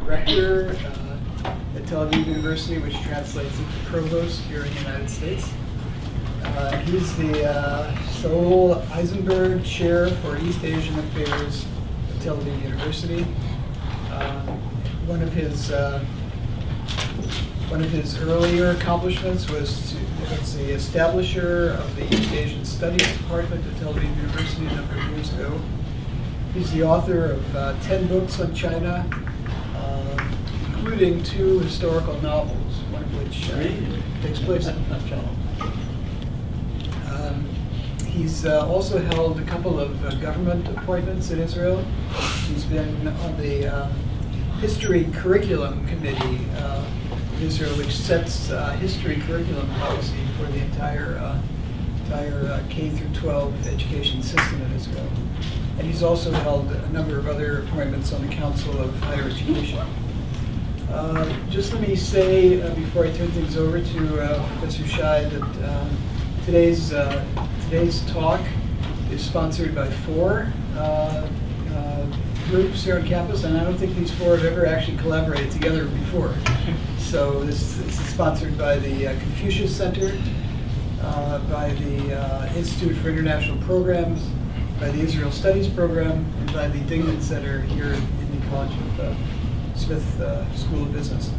Rector at Tel Aviv University, which translates into Provost here in the United States. He's the sole Eisenberg Chair for East Asian Affairs at Tel Aviv University. One of his earlier accomplishments was the establisher of the East Asian Studies Department at Tel Aviv University a number of years ago. He's the author of 10 books on China, including 2 historical novels, one of which takes place in China. He's also held a couple of government appointments in Israel. He's been on the History Curriculum Committee in Israel, which sets history curriculum policy for the entire K through 12 education system in Israel. And he's also held a number of other appointments on the Council of Higher Education. Just let me say, before I turn things over to Professor Shai, that today's talk is sponsored by 4 groups here on campus, and I don't think these 4 have ever actually collaborated together before. So this is sponsored by the Confucius Center, by the Institute for International Programs, by the Israel Studies Program, and by the Dingman Center here in the College of Smith School of Business.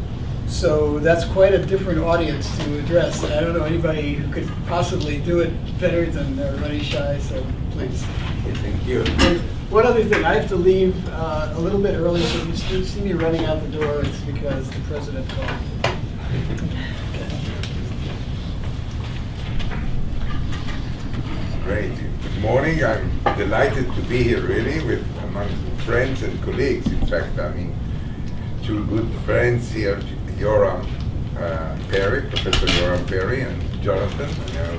So that's quite a different audience to address, and I don't know anybody who could possibly do it better than Ronnie Shai, so please. Thank you. And one other thing, I have to leave a little bit early, so if you see me running out the door, it's because the president called. Great. Good morning. I'm delighted to be here really with among friends and colleagues. In fact, I mean, 2 good friends here, Yoram Perry, Professor Yoram Perry and Jonathan.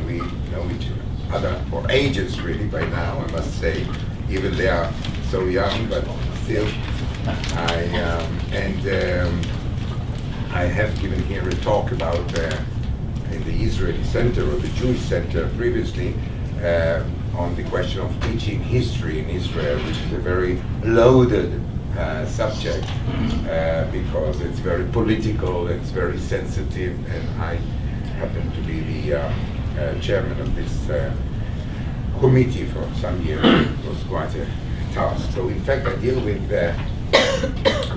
We know each other for ages really by now, I must say. Even they are so young, but still. I have given here a talk about in the Israeli Center or the Jewish Center previously on the question of teaching history in Israel, which is a very loaded subject because it's very political, it's very sensitive, and I happen to be the chairman of this committee for some years. It was quite a task. So in fact I deal with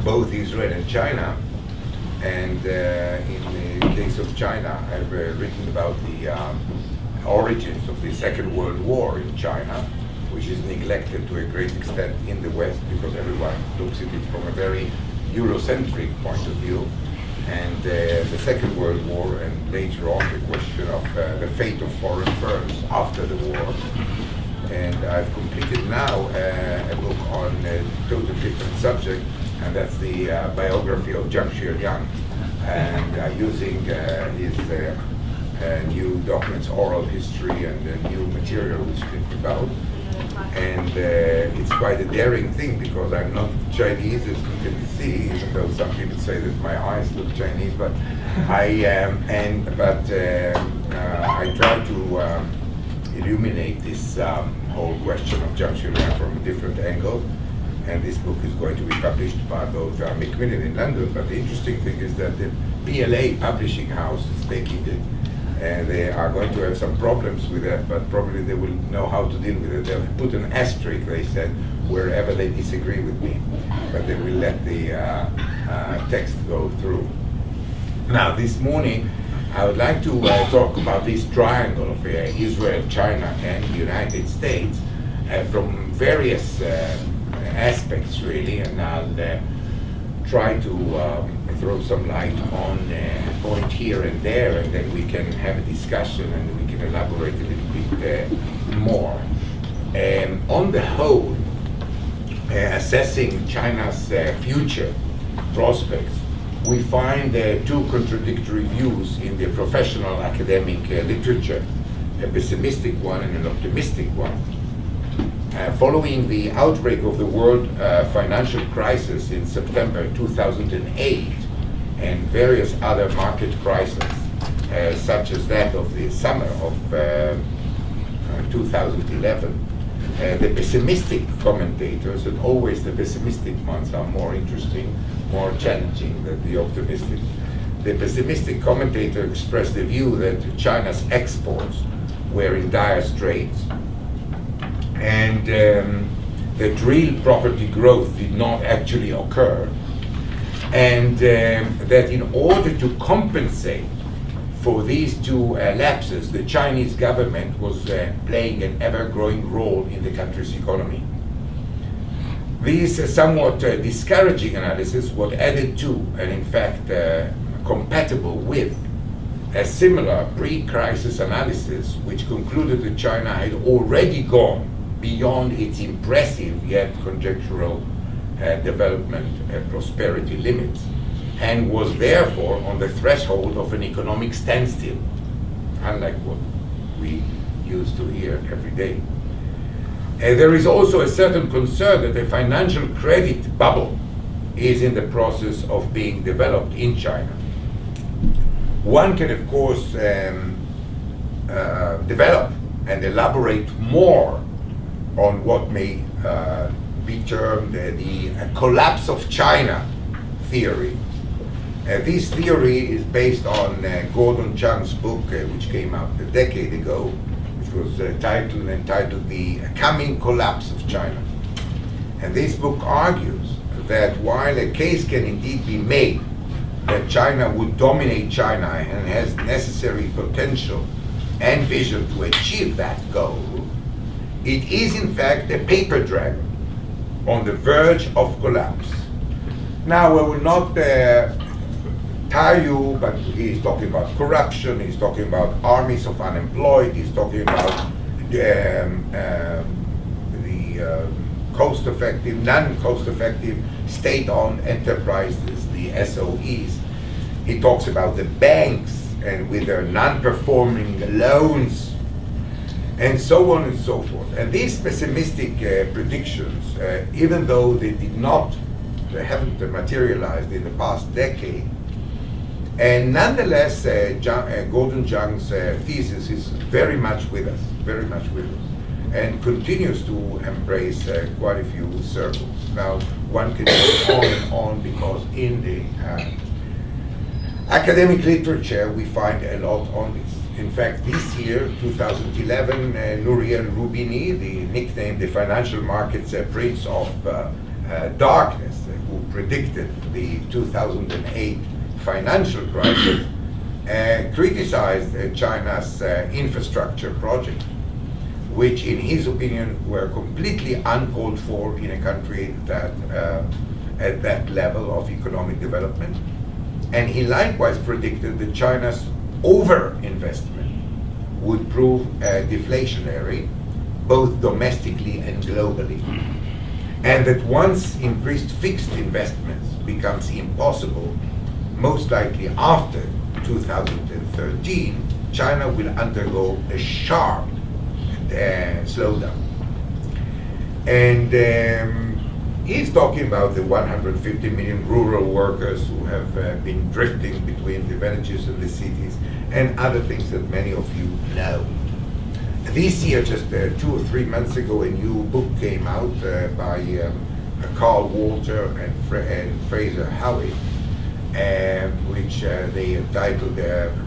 both Israel and China, and in the case of China I've written about the origins of the Second World War in China, which is neglected to a great extent in the West because everyone looks at it from a very Eurocentric point of view. And the Second World War, and later on the question of the fate of foreign firms after the war. And I've completed now a book on a totally different subject, and that's the biography of Zhang Xiaoliang. And I'm using his new documents, oral history, and the new material which came about. And it's quite a daring thing because I'm not Chinese, as you can see, even though some people say that my eyes look Chinese, but I am, I try to illuminate this whole question of Zhang Xiaoliang from a different angle. And this book is going to be published by both Macmillan in London, but the interesting thing is that the PLA publishing house is taking it. And they are going to have some problems with that, but probably they will know how to deal with it. They'll put an asterisk, they said, wherever they disagree with me, but they will let the text go through. Now, this morning, I would like to talk about this triangle of Israel, China, and the United States from various aspects, really, and I'll try to throw some light on a point here and there, and then we can have a discussion and we can elaborate a little bit more. On the whole, assessing China's future prospects, we find 2 contradictory views in the professional academic literature, a pessimistic one and an optimistic one. Following the outbreak of the world financial crisis in September 2008 and various other market crises, such as that of the summer of 2011, the pessimistic commentators, and always the pessimistic ones are more interesting, more challenging than the optimistic. The pessimistic commentator expressed the view that China's exports were in dire straits, and that real property growth did not actually occur, and that in order to compensate for these two lapses, the Chinese government was playing an ever-growing role in the country's economy. This somewhat discouraging analysis was added to, and in fact compatible with, a similar pre-crisis analysis which concluded that China had already gone beyond its impressive yet conjectural development prosperity limits, and was therefore on the threshold of an economic standstill, unlike what we used to hear every day. There is also a certain concern that a financial credit bubble is in the process of being developed in China. One can, of course, develop and elaborate more on what may be termed the collapse of China theory. This theory is based on Gordon Chang's book, which came out a decade ago, which was entitled The Coming Collapse of China. And this book argues that while a case can indeed be made that China would dominate China and has necessary potential and vision to achieve that goal, it is in fact a paper dragon on the verge of collapse. Now, I will not tire you, but he's talking about corruption, he's talking about armies of unemployed, he's talking about the cost-effective, non-cost-effective state-owned enterprises, the SOEs. He talks about the banks and with their non-performing loans, and so on and so forth. And these pessimistic predictions, even though they haven't materialized in the past decade, and nonetheless, Gordon Chang's thesis is very much with us, and continues to embrace quite a few circles. Now, one can go on and on, because in the academic literature we find a lot on this. In fact, this year, 2011, Nouriel Roubini, nicknamed the financial markets Prince of Darkness, who predicted the 2008 financial crisis, criticized China's infrastructure project, which in his opinion were completely uncalled for in a country that at that level of economic development. And he likewise predicted that China's overinvestment would prove deflationary, both domestically and globally. And that once increased fixed investments becomes impossible, most likely after 2013, China will undergo a sharp slowdown. And he's talking about the 150 million rural workers who have been drifting between the villages and the cities, and other things that many of you know. This year, just 2 or 3 months ago, a new book came out by Carl Walter and Fraser Howey, which they entitled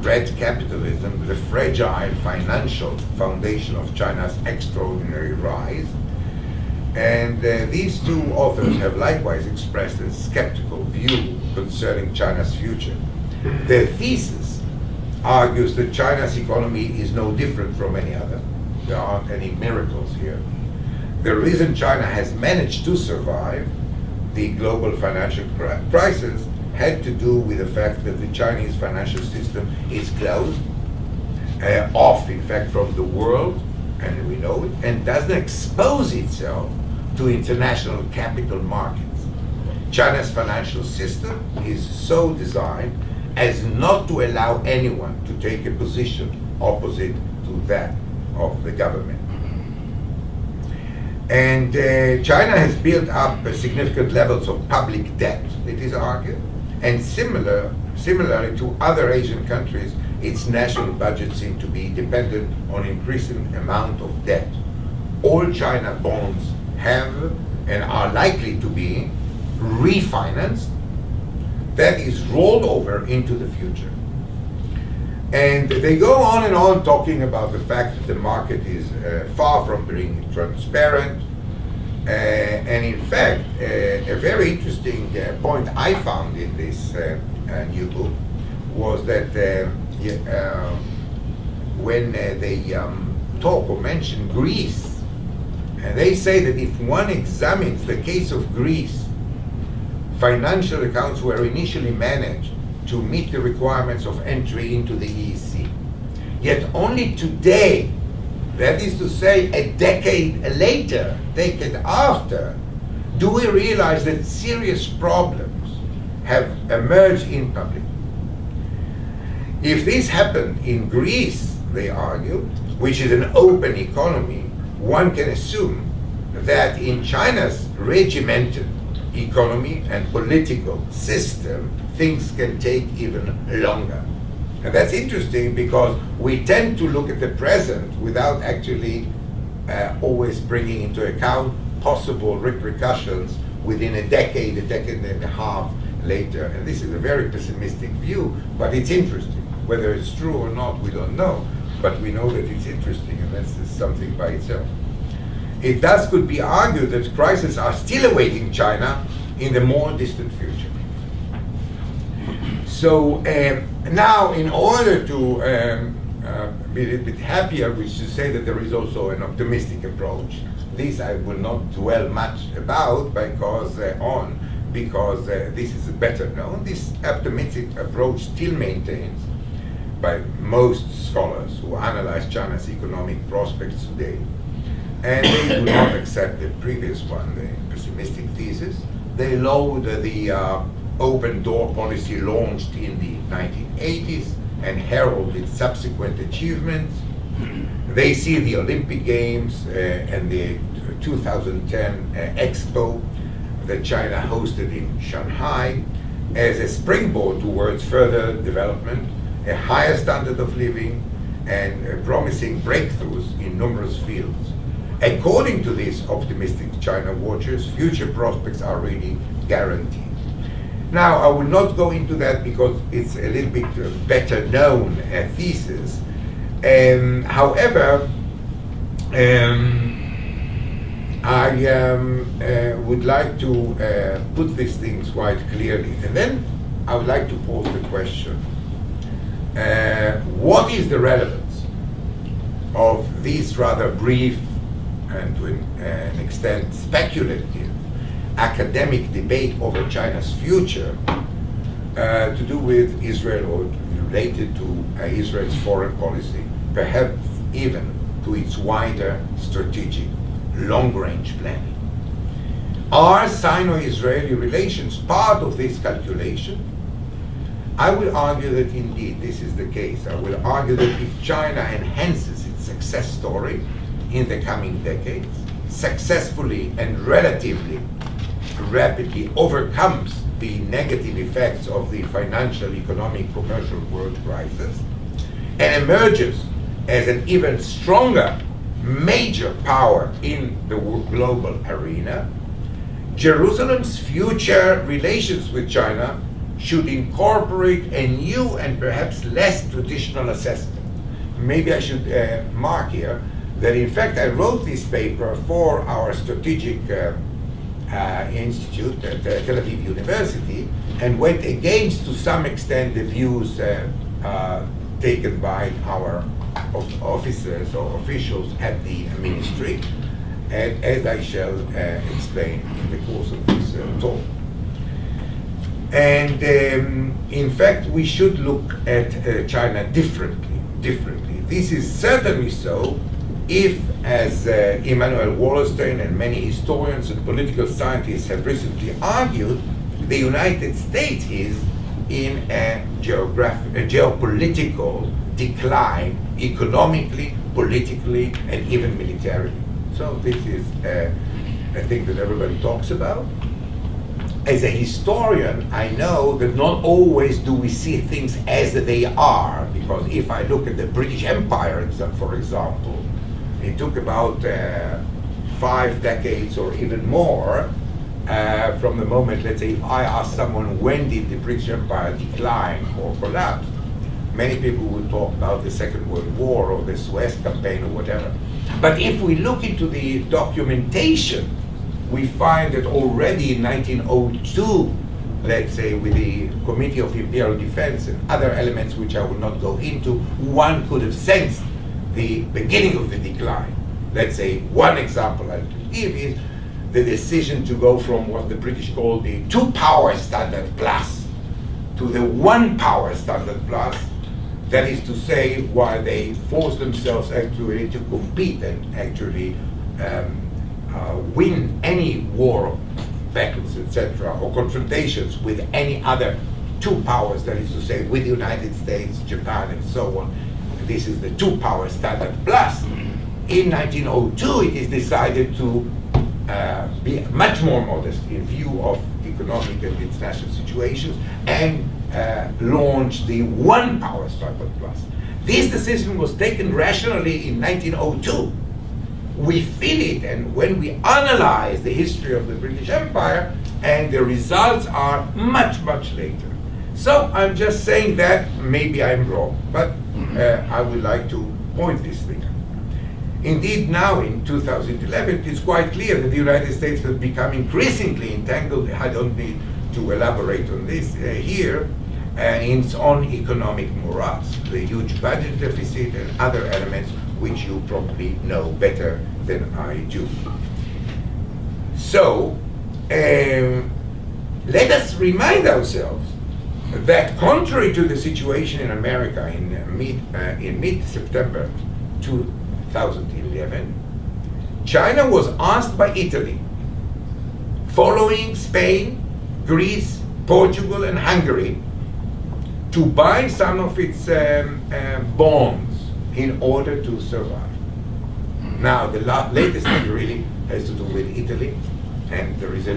Red Capitalism, the Fragile Financial Foundation of China's Extraordinary Rise. And these two authors have likewise expressed a skeptical view concerning China's future. Their thesis argues that China's economy is no different from any other. There aren't any miracles here. The reason China has managed to survive the global financial crisis had to do with the fact that the Chinese financial system is closed, off in fact from the world, and we know it, and doesn't expose itself to international capital markets. China's financial system is so designed as not to allow anyone to take a position opposite to that of the government. And China has built up significant levels of public debt, it is argued, and similarly to other Asian countries, its national budget seem to be dependent on increasing amount of debt. All China bonds have and are likely to be refinanced that is rolled over into the future. And they go on and on talking about the fact that the market is far from being transparent. And in fact, a very interesting point I found in this new book was that when they talk or mention Greece, they say that if one examines the case of Greece, financial accounts were initially managed to meet the requirements of entry into the EEC. Yet only today, that is to say a decade after, do we realize that serious problems have emerged in public. If this happened in Greece, they argue, which is an open economy, one can assume that in China's regimented economy and political system, things can take even longer. And that's interesting because we tend to look at the present without actually always bringing into account possible repercussions within a decade and a half later. And this is a very pessimistic view, but it's interesting. Whether it's true or not, we don't know. But we know that it's interesting, and that's something by itself. It thus could be argued that crises are still awaiting China in the more distant future. So now, in order to be a little bit happier, we should say that there is also an optimistic approach. This I will not dwell much about because this is better known. This optimistic approach still maintains by most scholars who analyze China's economic prospects today. And they do not accept the previous one, the pessimistic thesis. They load the open door policy launched in the 1980s and herald its subsequent achievements. They see the Olympic Games and the 2010 Expo that China hosted in Shanghai as a springboard towards further development, a higher standard of living, and promising breakthroughs in numerous fields. According to these optimistic China watchers, future prospects are really guaranteed. Now, I will not go into that because it's a little bit better known thesis. However, I would like to put these things quite clearly. And then I would like to pose the question, what is the relevance of these rather brief and to an extent speculative academic debate over China's future to do with Israel or related to Israel's foreign policy, perhaps even to its wider strategic long-range planning? Are Sino-Israeli relations part of this calculation? I will argue that indeed this is the case. I will argue that if China enhances its success story in the coming decades, successfully and relatively rapidly overcomes the negative effects of the financial, economic, commercial world crisis, and emerges as an even stronger major power in the global arena, Jerusalem's future relations with China should incorporate a new and perhaps less traditional assessment. Maybe I should mark here that in fact I wrote this paper for our strategic institute at Tel Aviv University and went against to some extent the views taken by our officers or officials at the ministry, and as I shall explain in the course of this talk. And in fact, we should look at China differently. This is certainly so if, as Immanuel Wallerstein and many historians and political scientists have recently argued, the United States is in a geopolitical decline economically, politically, and even militarily. So this is a thing that everybody talks about. As a historian, I know that not always do we see things as they are, because if I look at the British Empire, for example, it took about 5 decades or even more from the moment, let's say, if I ask someone when did the British Empire decline or collapse, many people will talk about the Second World War or the Suez Campaign or whatever. But if we look into the documentation, we find that already in 1902, let's say, with the Committee of Imperial Defense and other elements which I will not go into, one could have sensed the beginning of the decline. Let's say one example I'll give is the decision to go from what the British called the 2-power standard plus to the 1-power standard plus. That is to say, while they forced themselves actually to compete and actually win any war battles, etc., or confrontations with any other 2 powers, that is to say, with the United States, Japan, and so on. This is the 2-power standard plus. In 1902, it is decided to be much more modest in view of economic and international situations and launch the 1-power standard plus. This decision was taken rationally in 1902. We feel it, and when we analyze the history of the British Empire, and the results are much, much later. So I'm just saying that maybe I'm wrong, but I would like to point this thing out. Indeed, now in 2011, it's quite clear that the United States has become increasingly entangled. I don't need to elaborate on this here, in its own economic morass, the huge budget deficit and other elements which you probably know better than I do. So, let us remind ourselves that contrary to the situation in America in mid-September 2011, China was asked by Italy, following Spain, Greece, Portugal, and Hungary, to buy some of its bonds in order to survive. Now, the latest thing really has to do with Italy, and there is a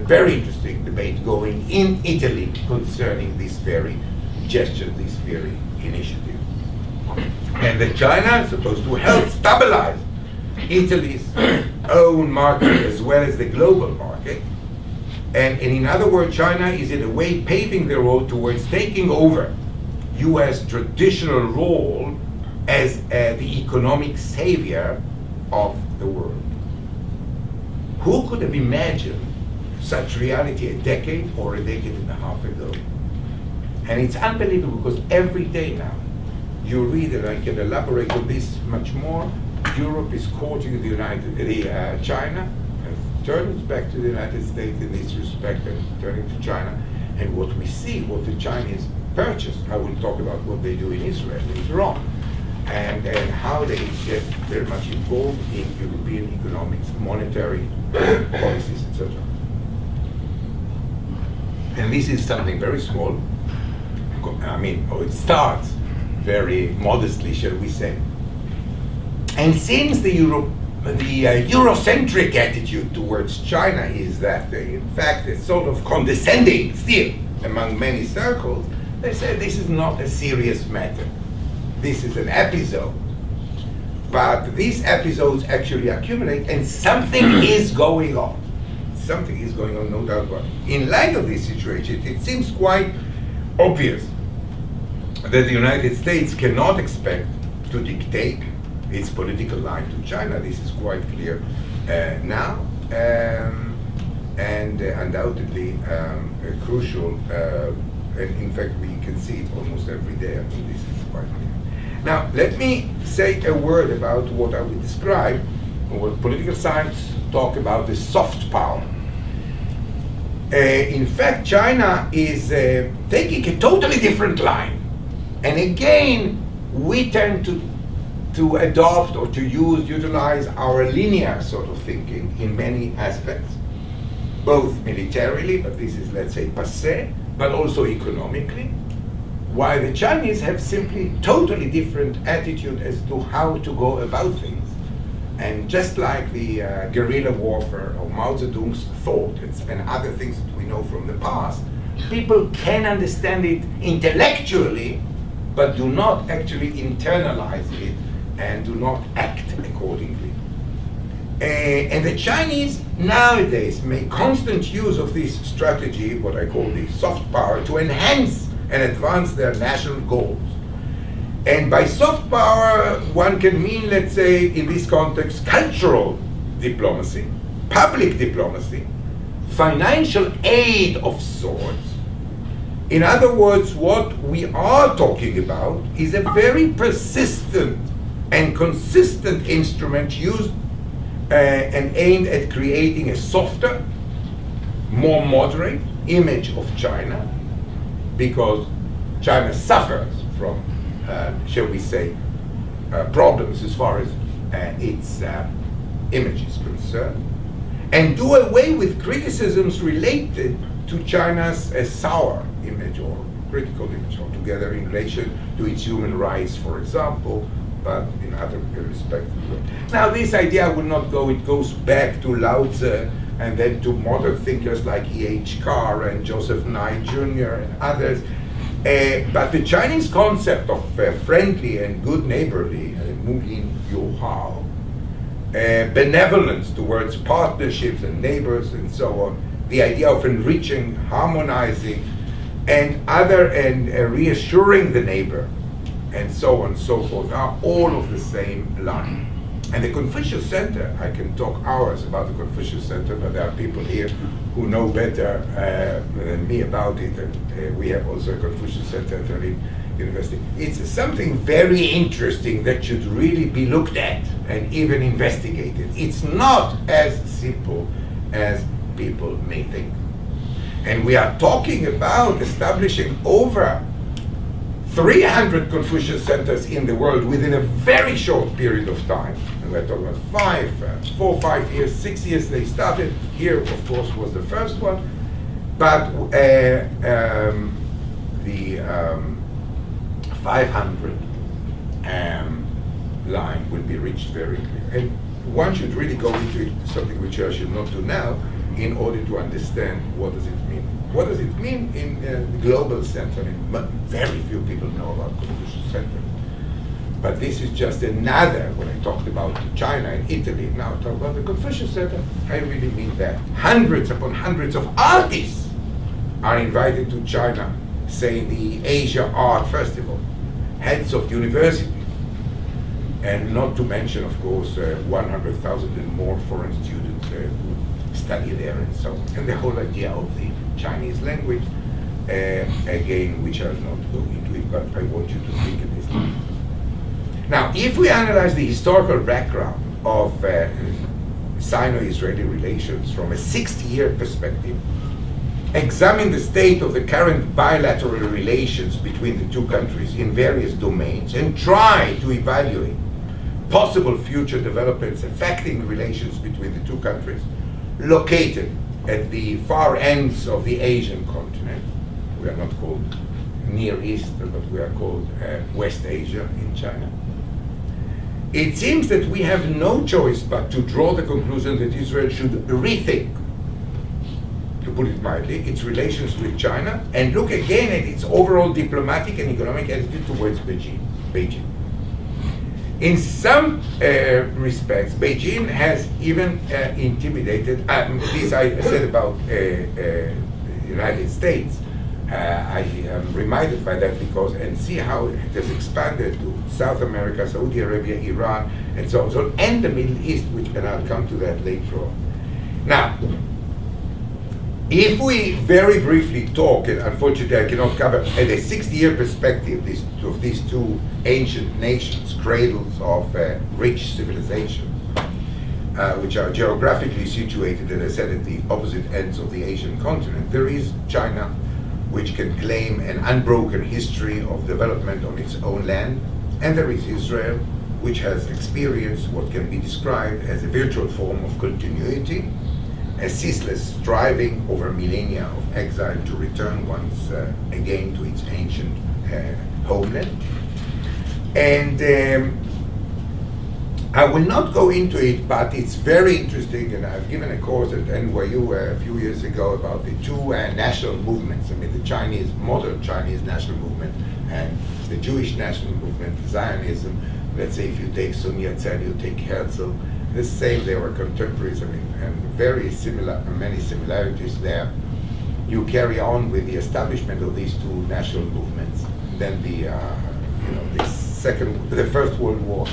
very interesting debate going in Italy concerning this very gesture, this very initiative. And that China is supposed to help stabilize Italy's own market as well as the global market. And in other words, China is in a way paving the road towards taking over US traditional role as the economic savior of the world. Who could have imagined such reality a decade or a decade and a half ago? And it's unbelievable because every day now you read, and I can elaborate on this much more, Europe is courting China, and turns back to the United States in this respect and turning to China. And what we see, what the Chinese purchase, I will talk about what they do in Israel later on, and how they get very much involved in European economics, monetary policies, etc. And this is something very small. It starts very modestly, shall we say. And since the Eurocentric attitude towards China is that, in fact, it's sort of condescending still among many circles, they say this is not a serious matter. This is an episode. But these episodes actually accumulate, and something is going on. Something is going on, no doubt about it. In light of this situation, it seems quite obvious that the United States cannot expect to dictate its political line to China. This is quite clear now, and undoubtedly crucial. And in fact, we can see it almost every day. I mean, this is quite clear. Now, let me say a word about what I would describe, or what political science talk about, the soft power. In fact, China is taking a totally different line. And again, we tend to adopt or to utilize our linear sort of thinking in many aspects, both militarily, but this is, let's say, passé, but also economically, while the Chinese have simply totally different attitude as to how to go about things. And just like the guerrilla warfare or Mao Zedong's thought and other things that we know from the past, people can understand it intellectually, but do not actually internalize it and do not act accordingly. And the Chinese nowadays make constant use of this strategy, what I call the soft power, to enhance and advance their national goals. And by soft power, one can mean, let's say, in this context, cultural diplomacy, public diplomacy, financial aid of sorts. In other words, what we are talking about is a very persistent and consistent instrument used and aimed at creating a softer, more moderate image of China, because China suffers from, shall we say, problems as far as its image is concerned, and do away with criticisms related to China's sour image or critical image altogether in relation to its human rights, for example, but in other respects as well. Now, this idea I will not go, it goes back to Lao Tzu and then to modern thinkers like E.H. Carr and Joseph Nye Jr. and others. But the Chinese concept of friendly and good neighborly, Munching Hall, benevolence towards partnerships and neighbors and so on, the idea of enriching, harmonizing, and reassuring the neighbor, and so on and so forth, are all of the same line. And the Confucius Center, I can talk hours about the Confucius Center, but there are people here who know better than me about it, and we have also a Confucius Center at Aviv University. It's something very interesting that should really be looked at and even investigated. It's not as simple as people may think. And we are talking about establishing over 300 Confucius centers in the world within a very short period of time. And we're talking about 4, 5 years, 6 years they started. Here, of course, was the first one. But the 500 line will be reached very quickly. And one should really go into it, something which I should not do now, in order to understand what does it mean. What does it mean in the global sense? I mean, very few people know about Confucius Center. But this is just another, when I talked about China and Italy, now I talk about the Confucius Center, I really mean that. Hundreds upon hundreds of artists are invited to China, say the Asia Art Festival, heads of universities, and not to mention, of course, 100,000 and more foreign students who study there and so on. And the whole idea of the Chinese language, again, which I'll not go into it, but I want you to think of this. Now, if we analyze the historical background of Sino-Israeli relations from a 60-year perspective, examine the state of the current bilateral relations between the two countries in various domains, and try to evaluate possible future developments affecting relations between the two countries located at the far ends of the Asian continent. We are not called Near East, but we are called West Asia in China. It seems that we have no choice but to draw the conclusion that Israel should rethink, to put it mildly, its relations with China, and look again at its overall diplomatic and economic attitude towards Beijing. In some respects, Beijing has even intimidated, this I said about the United States. I am reminded by that because, and see how it has expanded to South America, Saudi Arabia, Iran, and so on, and the Middle East, which, and I'll come to that later on. Now, if we very briefly talk, and unfortunately I cannot cover, at a 60-year perspective of these two ancient nations, cradles of rich civilizations, which are geographically situated, as I said, at the opposite ends of the Asian continent, there is China, which can claim an unbroken history of development on its own land, and there is Israel, which has experienced what can be described as a virtual form of continuity, a ceaseless striving over millennia of exile to return once again to its ancient homeland. And I will not go into it, but it's very interesting, and I've given a course at NYU a few years ago about the two national movements. I mean, the Chinese, modern Chinese national movement and the Jewish national movement, Zionism. Let's say if you take Sun Yat-sen, you take Herzl, the same, they were contemporaries, and very similar, many similarities there. You carry on with the establishment of these two national movements. Then the First World War,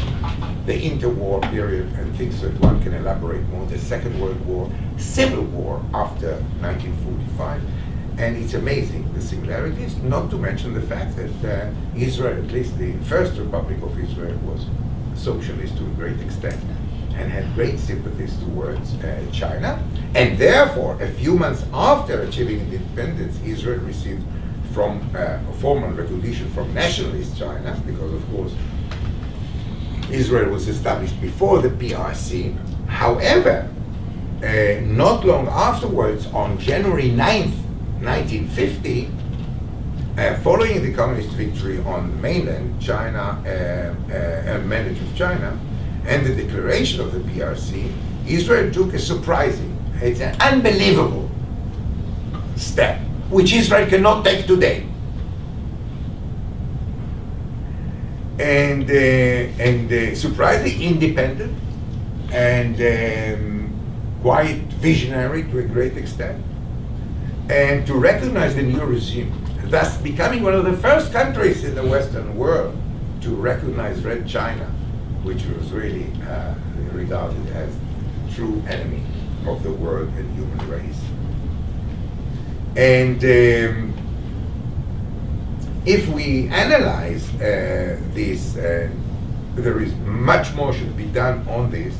the interwar period, and things that one can elaborate more. The Second World War, Civil War after 1945, and it's amazing the similarities. Not to mention the fact that Israel, at least the First Republic of Israel, was socialist to a great extent, and had great sympathies towards China, and therefore, a few months after achieving independence, Israel received from formal recognition from nationalist China, because of course Israel was established before the PRC. However, not long afterwards, on January 9th, 1950, following the communist victory on the mainland China, mainland of China, and the declaration of the PRC, Israel took a surprising, it's an unbelievable step, which Israel cannot take today. And surprisingly independent, and quite visionary to a great extent, and to recognize the new regime, thus becoming one of the first countries in the Western world to recognize Red China, which was really regarded as true enemy of the world and human race. And if we analyze this, there is much more should be done on this.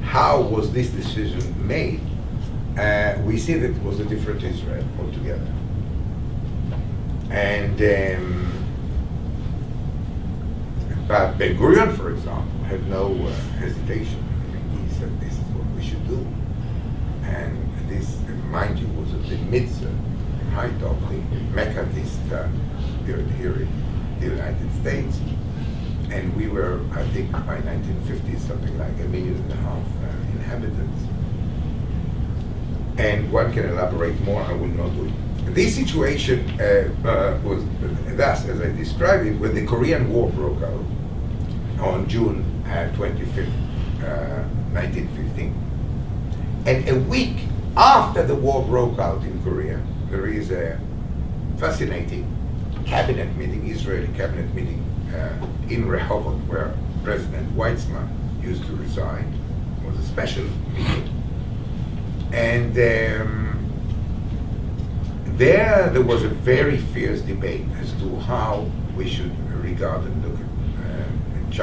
How was this decision made? We see that it was a different Israel altogether. And but Ben Gurion, for example, had no hesitation. I mean, he said, this is what we should do. And this, mind you, was at the midst, height of the Meccanist period here in the United States. And we were, I think, by 1950, something like 1.5 million inhabitants. And one can elaborate more, I will not do it. This situation was thus, as I described it, when the Korean War broke out on June 25th, 1915. And a week after the war broke out in Korea, there is a fascinating cabinet meeting, Israeli cabinet meeting in Rehovot, where President Weizmann used to reside. It was a special meeting. And there was a very fierce debate as to how we should regard and look at the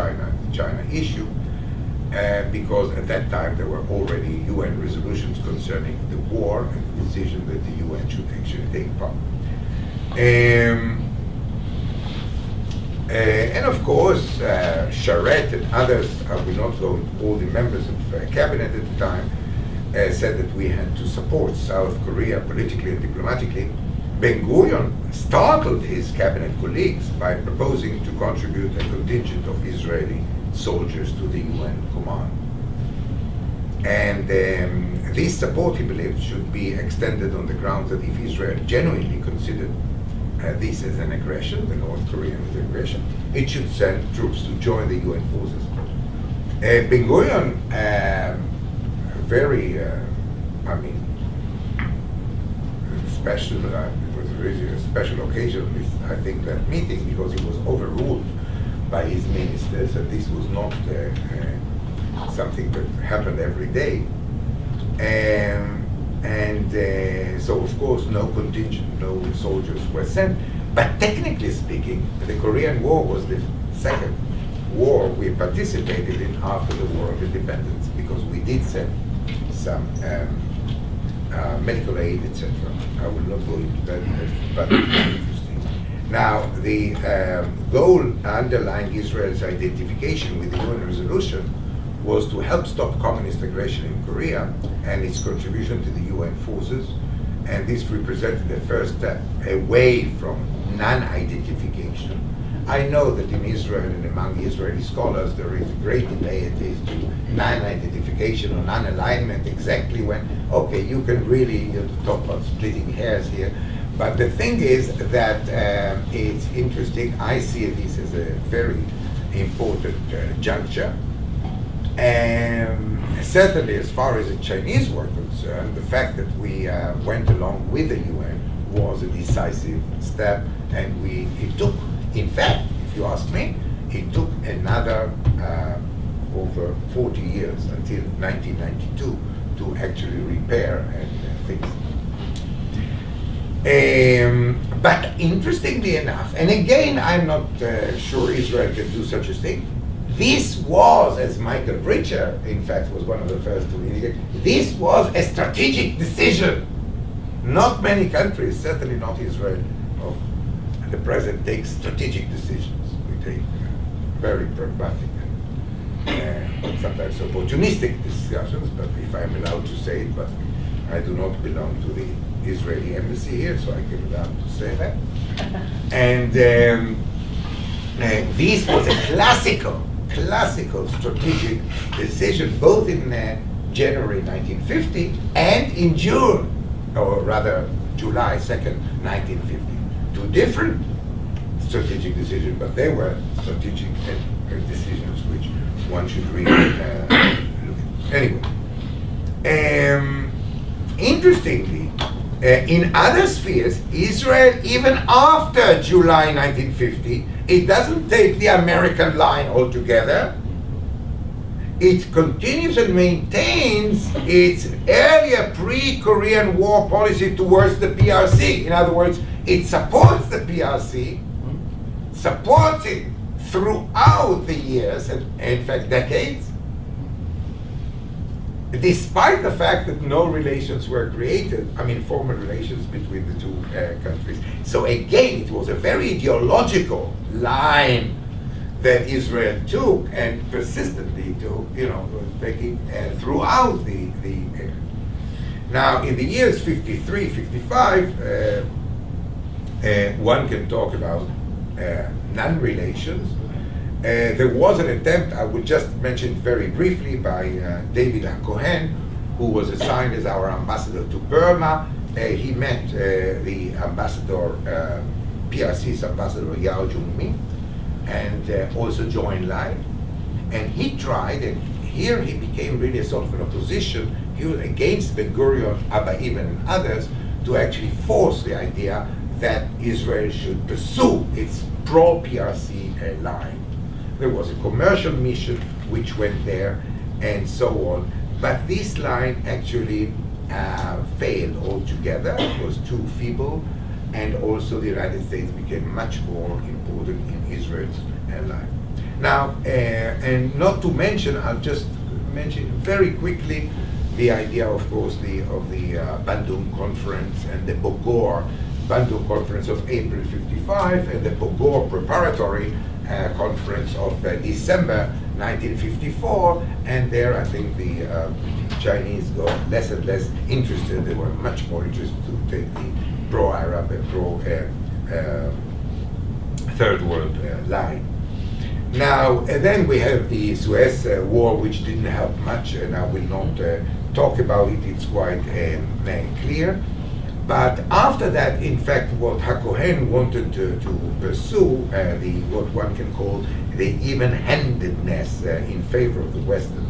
China issue, because at that time there were already UN resolutions concerning the war and the decision that the UN should actually take part. And of course, Sharet and others, I will not go into all the members of the cabinet at the time, said that we had to support South Korea politically and diplomatically. Ben Gurion startled his cabinet colleagues by proposing to contribute a contingent of Israeli soldiers to the UN command. And this support, he believed, should be extended on the grounds that if Israel genuinely considered this as an aggression, the North Korean as aggression, it should send troops to join the UN forces. Ben Gurion, very, special, it was really a special occasion, I think, that meeting, because he was overruled by his ministers, and this was not something that happened every day. So of course no contingent, no soldiers were sent. But technically speaking, the Korean War was the second war we participated in after the War of Independence, because we did send some medical aid, etc. I will not go into that, but it's interesting. Now, the goal underlying Israel's identification with the UN resolution was to help stop communist aggression in Korea and its contribution to the UN forces, and this represented the first step away from non-identification. I know that in Israel and among Israeli scholars there is a great debate as to non-identification or non-alignment, exactly when, okay, you can really talk about splitting hairs here, but the thing is that it's interesting. I see this as a very important juncture, Certainly, as far as the Chinese were concerned, the fact that we went along with the UN was a decisive step, and it took, in fact, if you ask me, it took another over 40 years until 1992 to actually repair and fix. But interestingly enough, and again, I'm not sure Israel can do such a thing. This was, as Michael Richer, in fact, was one of the first to indicate, this was a strategic decision. Not many countries, certainly not Israel, at the present, take strategic decisions. We take very pragmatic and sometimes opportunistic discussions, but if I'm allowed to say it, but I do not belong to the Israeli embassy here, so I can allowed to say that. And this was a classical strategic decision, both in January 1950 and in June, or rather July 2nd, 1950. Two different strategic decisions, but they were strategic decisions which one should really look at. Anyway, interestingly, in other spheres, Israel, even after July 1950, it doesn't take the American line altogether. It continues and maintains its earlier pre-Korean War policy towards the PRC. In other words, it supports the PRC, supports it throughout the years, and in fact decades, despite the fact that no relations were created, I mean formal relations between the two countries. So again, it was a very ideological line that Israel took and persistently took, taking throughout the Now, in the years 53, 55, one can talk about non-relations. There was an attempt, I would just mention very briefly, by David Cohen, who was assigned as our ambassador to Burma. He met the ambassador, PRC's ambassador Yao Jung-min, and also joined line. And he tried, and here he became really a sort of an opposition. He was against Ben-Gurion, Abba Eban, and others, to actually force the idea that Israel should pursue its pro-PRC line. There was a commercial mission which went there, and so on. But this line actually failed altogether. It was too feeble, and also the United States became much more important in Israel's life. Now, and not to mention, I'll just mention very quickly the idea, of course, of the Bandung Conference and the Bogor Bandung Conference of April 55 and the Bogor Preparatory Conference of December 1954, and there I think the Chinese got less and less interested. They were much more interested to take the pro-Arab and pro-Third World line. Now, and then we have the Suez War, which didn't help much, and I will not talk about it. It's quite clear. But after that, in fact, what Hakohen wanted to pursue, what one can call the even-handedness in favor of the Western,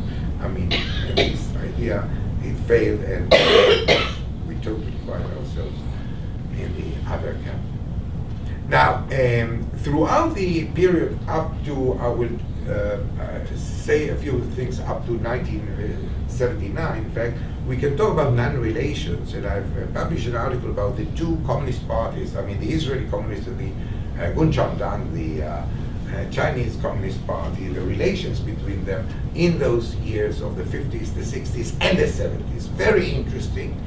this idea, it failed, and we totally find ourselves in the other camp. Now, throughout the period up to, I will say a few things up to 1979, in fact, we can talk about non-relations, and I've published an article about the two communist parties, the Israeli Communist and the Kuomintang, the Chinese Communist Party, the relations between them in those years of the 50s, the 60s, and the 70s. Very interesting.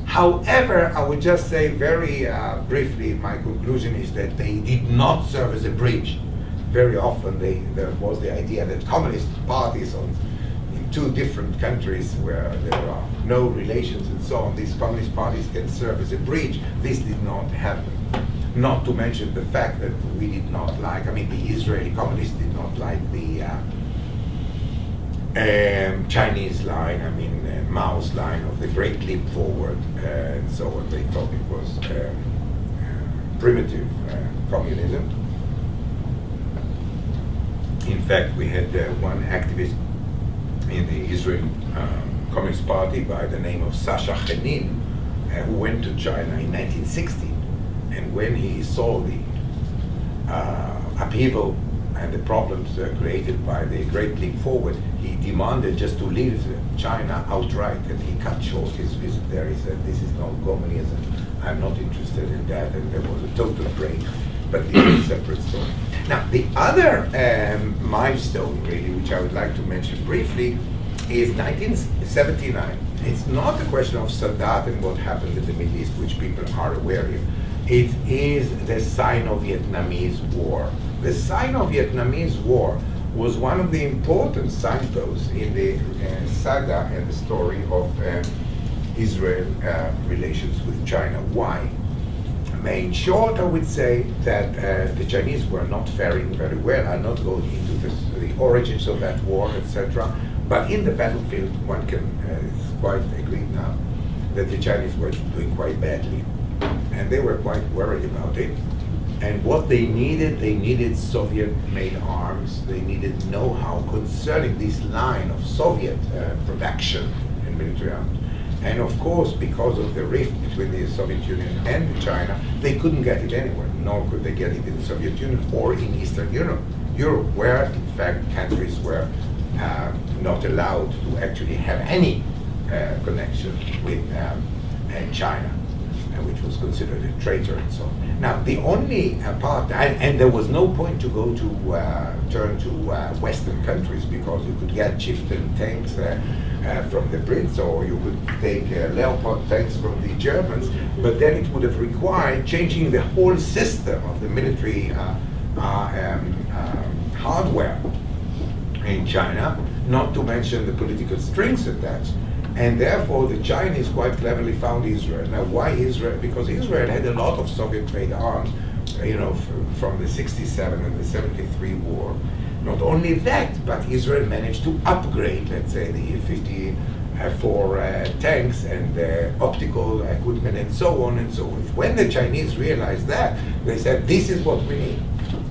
However, I would just say very briefly, my conclusion is that they did not serve as a bridge. Very often there was the idea that communist parties in two different countries where there are no relations and so on, these communist parties can serve as a bridge. This did not happen. Not to mention the fact that we did not like, the Israeli communists did not like the Chinese line, Mao's line of the Great Leap Forward, and so on. They thought it was primitive communism. In fact, we had one activist in the Israeli Communist Party by the name of Sasha Chenin, who went to China in 1960. And when he saw the upheaval and the problems created by the Great Leap Forward, he demanded just to leave China outright, and he cut short his visit there. He said, "This is not communism. I'm not interested in that," and there was a total break. But this is a separate story. Now, the other milestone, really, which I would like to mention briefly, is 1979. It's not a question of Sadat and what happened in the Middle East, which people are aware of. It is the Sino-Vietnamese War. The Sino-Vietnamese War was one of the important signposts in the saga and the story of Israel relations with China. Why? In short, I would say that the Chinese were not faring very well. I'm not going into the origins of that war, etc. But in the battlefield, one can it's quite agreed now that the Chinese were doing quite badly, and they were quite worried about it. And what they needed Soviet-made arms. They needed know-how concerning this line of Soviet production in military arms. And of course, because of the rift between the Soviet Union and China, they couldn't get it anywhere, nor could they get it in the Soviet Union or in Eastern Europe, where in fact countries were not allowed to actually have any connection with China, which was considered a traitor and so on. Now, the only part, and there was no point to go to turn to Western countries, because you could get chieftain tanks from the Brits, or you could take Leopard tanks from the Germans, but then it would have required changing the whole system of the military hardware in China, not to mention the political strings attached. And therefore, the Chinese quite cleverly found Israel. Now, why Israel? Because Israel had a lot of Soviet-made arms, from the 67 and the 73 war. Not only that, but Israel managed to upgrade, let's say, the 54 tanks and optical equipment and so on and so on. When the Chinese realized that, they said, this is what we need.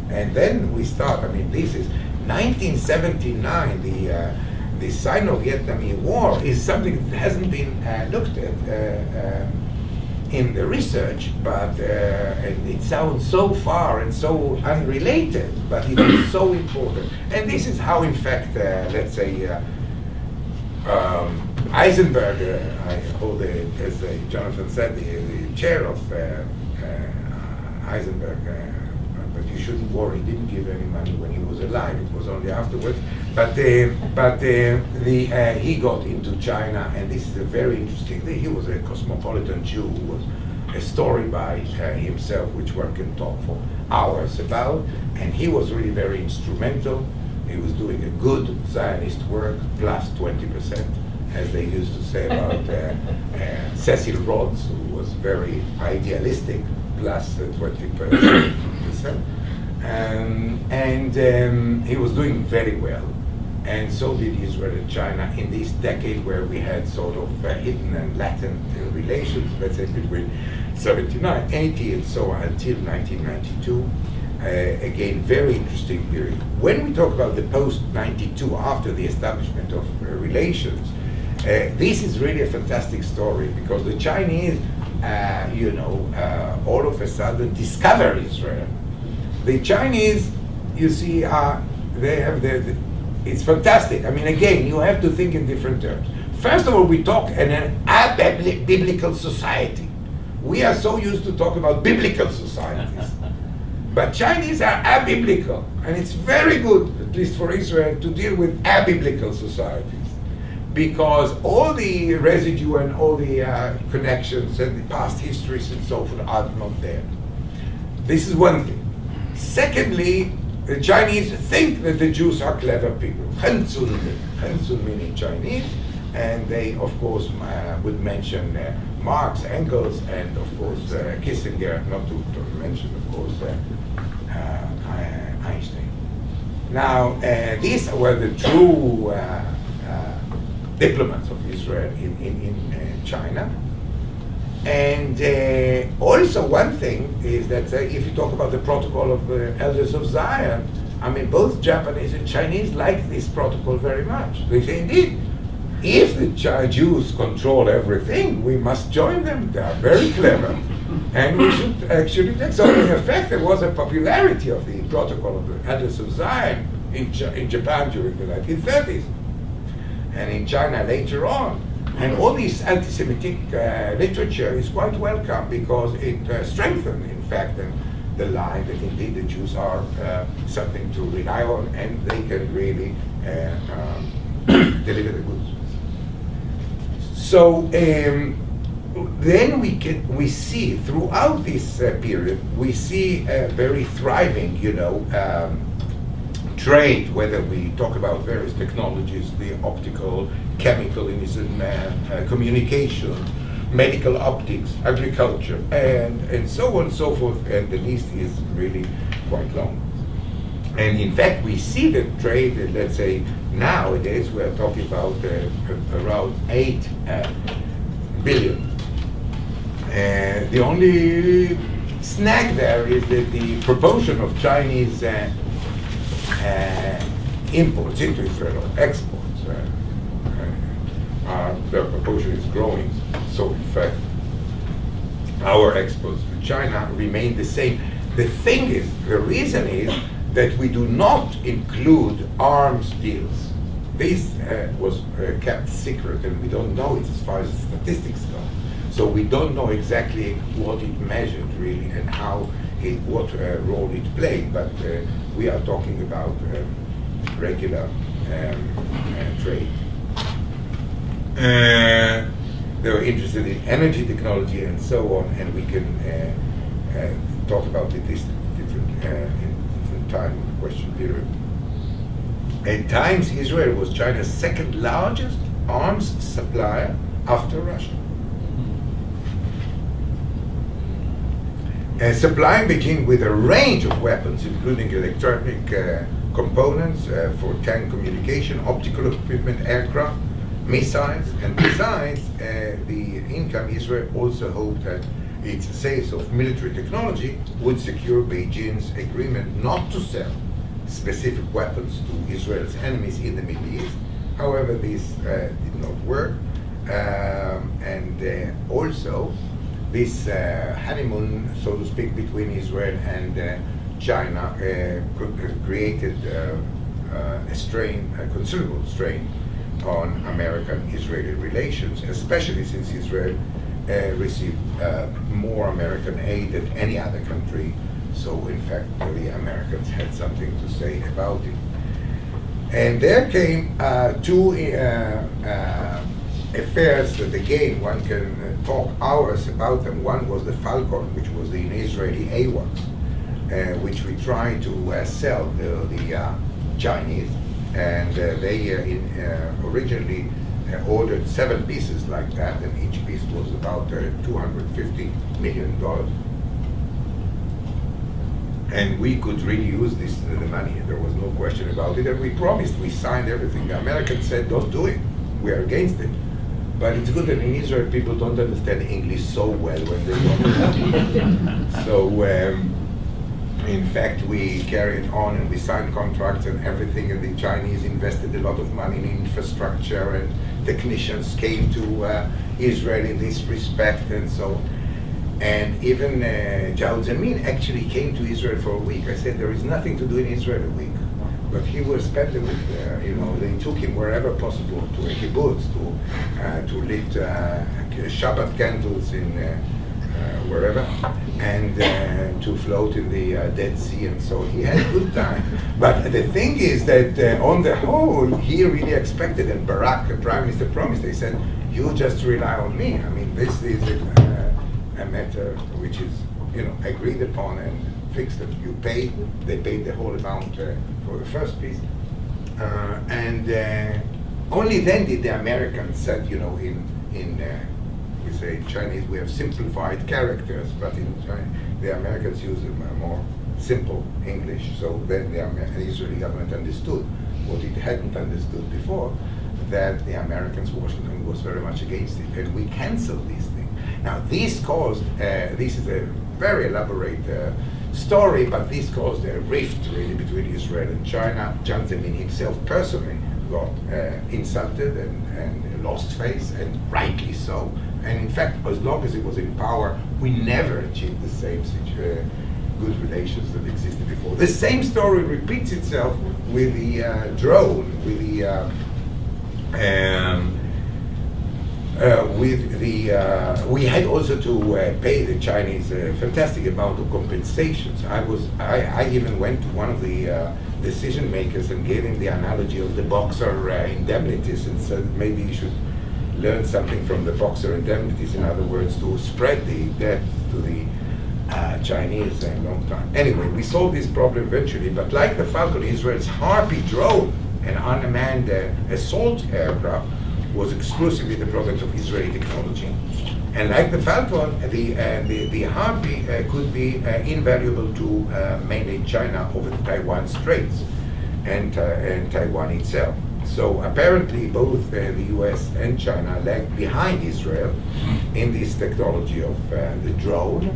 And then we start, this is 1979, the Sino-Vietnamese War is something that hasn't been looked at in the research, but and it sounds so far and so unrelated, but it is so important. And this is how, in fact, let's say, Eisenberg, I hold, as Jonathan said, the chair of Eisenberg, but you shouldn't worry, he didn't give any money when he was alive, it was only afterwards. But he got into China, and this is a very interesting thing. He was a cosmopolitan Jew who was a story by himself, which one can talk for hours about, and he was really very instrumental. He was doing a good Zionist work, plus 20%, as they used to say about Cecil Rhodes, who was very idealistic, plus 20%. And he was doing very well. And so did Israel and China in this decade where we had sort of hidden and latent relations, let's say between 79, 80 and so on until 1992. Again, very interesting period. When we talk about the post-92, after the establishment of relations, this is really a fantastic story, because the Chinese, all of a sudden discover Israel. The Chinese, you see, they have it's fantastic. Again, you have to think in different terms. First of all, we talk in an biblical society. We are so used to talk about biblical societies. But Chinese are abiblical, and it's very good, at least for Israel, to deal with abiblical societies, because all the residue and all the connections and the past histories and so forth are not there. This is one thing. Secondly, the Chinese think that the Jews are clever people. Hansun meaning Chinese, and they, of course, would mention Marx, Engels, and of course Kissinger, not to mention, of course, Einstein. Now, these were the true diplomats of Israel in China. And also one thing is that if you talk about the protocol of the Elders of Zion, I mean, both Japanese and Chinese like this protocol very much. They say, indeed, if the Jews control everything, we must join them. They are very clever. And we should actually take. So in effect, there was a popularity of the protocol of the Atlas of Zion in Japan during the 1930s. And in China later on. And all this anti-Semitic literature is quite welcome because it strengthened, in fact, the line that indeed the Jews are something to rely on and they can really deliver the goods. So then we see throughout this period, we see a very thriving, trade, whether we talk about various technologies, the optical, chemical, communication, medical optics, agriculture, and so on and so forth, and the list is really quite long. And in fact, we see the trade, let's say, nowadays we're talking about around 8 billion. The only snag there is that the proportion of Chinese imports into Israel or exports, their proportion is growing. So in fact, our exports to China remain the same. The thing is, the reason is that we do not include arms deals. This was kept secret and we don't know it as far as statistics go. So we don't know exactly what it measured really and what role it played, but we are talking about regular trade. They were interested in energy technology and so on, and we can talk about it in different time in the question period. At times, Israel was China's second largest arms supplier after Russia. Supplying Beijing with a range of weapons, including electronic components for tank communication, optical equipment, aircraft, missiles, and besides the income, Israel also hoped that its sales of military technology would secure Beijing's agreement not to sell specific weapons to Israel's enemies in the Middle East. However, this did not work, and also this honeymoon, so to speak, between Israel and China created a considerable strain on American-Israeli relations, especially since Israel received more American aid than any other country. So in fact, the Americans had something to say about it. And there came two affairs that again one can talk hours about them. One was the Falcon, which was the Israeli AWACS, which we tried to sell the Chinese, and they originally ordered 7 pieces like that, and each piece was about $250 million. And we could really use the money, there was no question about it, and we promised, we signed everything. The Americans said, don't do it, we are against it. But it's good that in Israel people don't understand English so well when they don't. So, in fact, we carried on and we signed contracts and everything, and the Chinese invested a lot of money in infrastructure, and technicians came to Israel in this respect, and so. And even Zhao Zemin actually came to Israel for a week. I said, there is nothing to do in Israel a week. But he will spend the week there. They took him wherever possible, to a kibbutz, to lit Shabbat candles in wherever, and to float in the Dead Sea, and so he had a good time. But the thing is that on the whole, he really expected, and Barak, the Prime Minister, promised, they said, you just rely on me. I mean, this is a matter which is, agreed upon and fixed that you pay. They paid the whole amount for the first piece. And only then did the Americans said, we say in Chinese, we have simplified characters, but in China, the Americans use a more simple English. So then the Israeli government understood what it hadn't understood before, that the Americans, Washington, was very much against it, and we canceled these things. Now, this caused, this is a very elaborate story, but this caused a rift really between Israel and China. Jiang Zemin himself personally got insulted and lost face, and rightly so. And in fact, as long as he was in power, we never achieved the same good relations that existed before. The same story repeats itself with the drone, with the we had also to pay the Chinese a fantastic amount of compensations. I even went to one of the decision makers and gave him the analogy of the boxer indemnities and said maybe you should learn something from the boxer indemnities. In other words, to spread the debt to the Chinese a long time. Anyway, we solved this problem eventually, but like the Falcon, Israel's Harpy drone, an unmanned assault aircraft, was exclusively the product of Israeli technology. And like the Falcon, the Harpy could be invaluable to mainly China over the Taiwan Straits and Taiwan itself. So apparently both the US and China lagged behind Israel in this technology of the drone.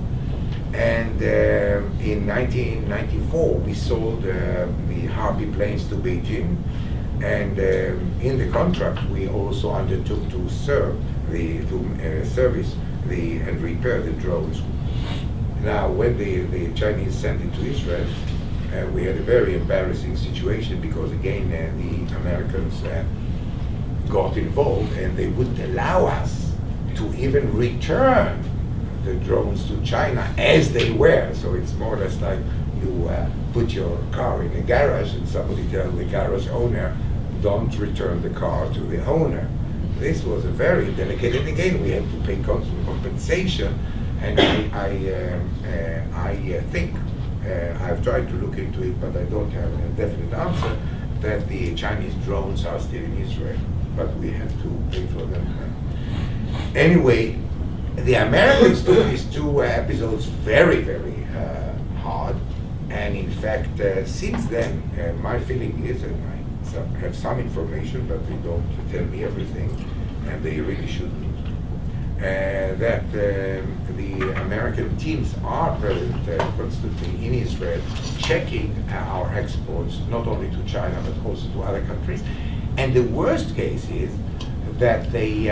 And in 1994 we sold the Harpy planes to Beijing. And in the contract, we also undertook to service and repair the drones. Now, when the Chinese sent it to Israel, we had a very embarrassing situation because again, the Americans got involved and they wouldn't allow us to even return the drones to China as they were. So it's more or less like you put your car in a garage and somebody tells the garage owner, don't return the car to the owner. This was a very delicate, and again we had to pay constant compensation. And I think I've tried to look into it, but I don't have a definite answer that the Chinese drones are still in Israel, but we have to pay for them. Anyway, the Americans took these two episodes very, very hard, and in fact, since then, my feeling is, and I have some information, but they don't tell me everything, and they really shouldn't, that the American teams are present constantly in Israel, checking our exports, not only to China, but also to other countries. And the worst case is that they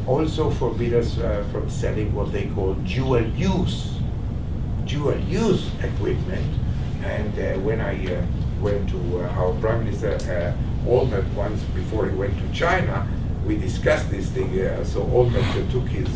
also forbid us from selling what they call dual use equipment. And when I went to our Prime Minister Olmert once before he went to China, we discussed this thing. So Olmert took his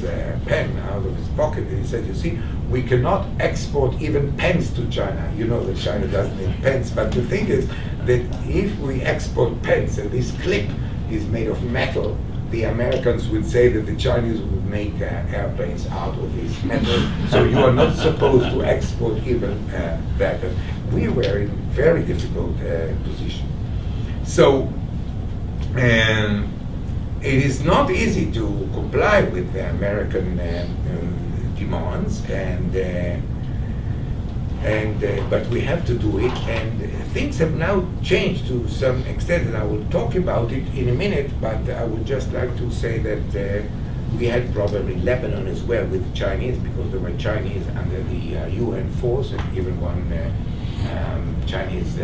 pen out of his pocket and he said, you see, we cannot export even pens to China. You know that China doesn't need pens, but the thing is that if we export pens and this clip is made of metal, the Americans would say that the Chinese would make airplanes out of this metal, so you are not supposed to export even that. And we were in a very difficult position. So it is not easy to comply with the American demands, but we have to do it, and things have now changed to some extent, and I will talk about it in a minute, but I would just like to say that we had problem in Lebanon as well with the Chinese, because there were Chinese under the UN force, and even one Chinese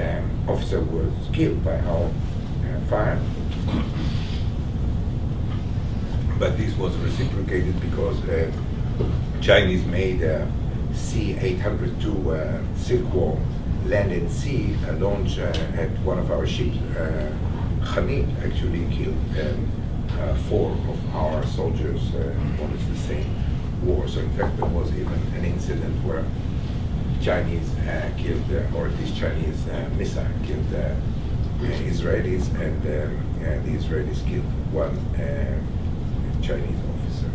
officer was killed by our fire. But this was reciprocated because Chinese made C-802 Silkworm land and sea launch at one of our ships. Khanid actually killed 4 of our soldiers on the same war. So in fact there was even an incident where Chinese killed, or at least Chinese missile killed Israelis, and the Israelis killed one Chinese officer.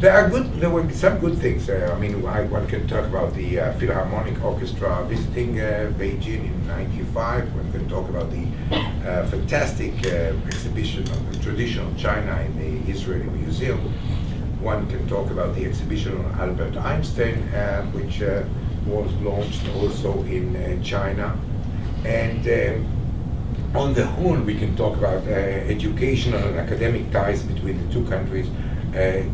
There were some good things. I mean, one can talk about the Philharmonic Orchestra visiting Beijing in '95. One can talk about the fantastic exhibition of the traditional China in the Israeli Museum. One can talk about the exhibition on Albert Einstein, which was launched also in China. And on the whole, we can talk about educational and academic ties between the two countries,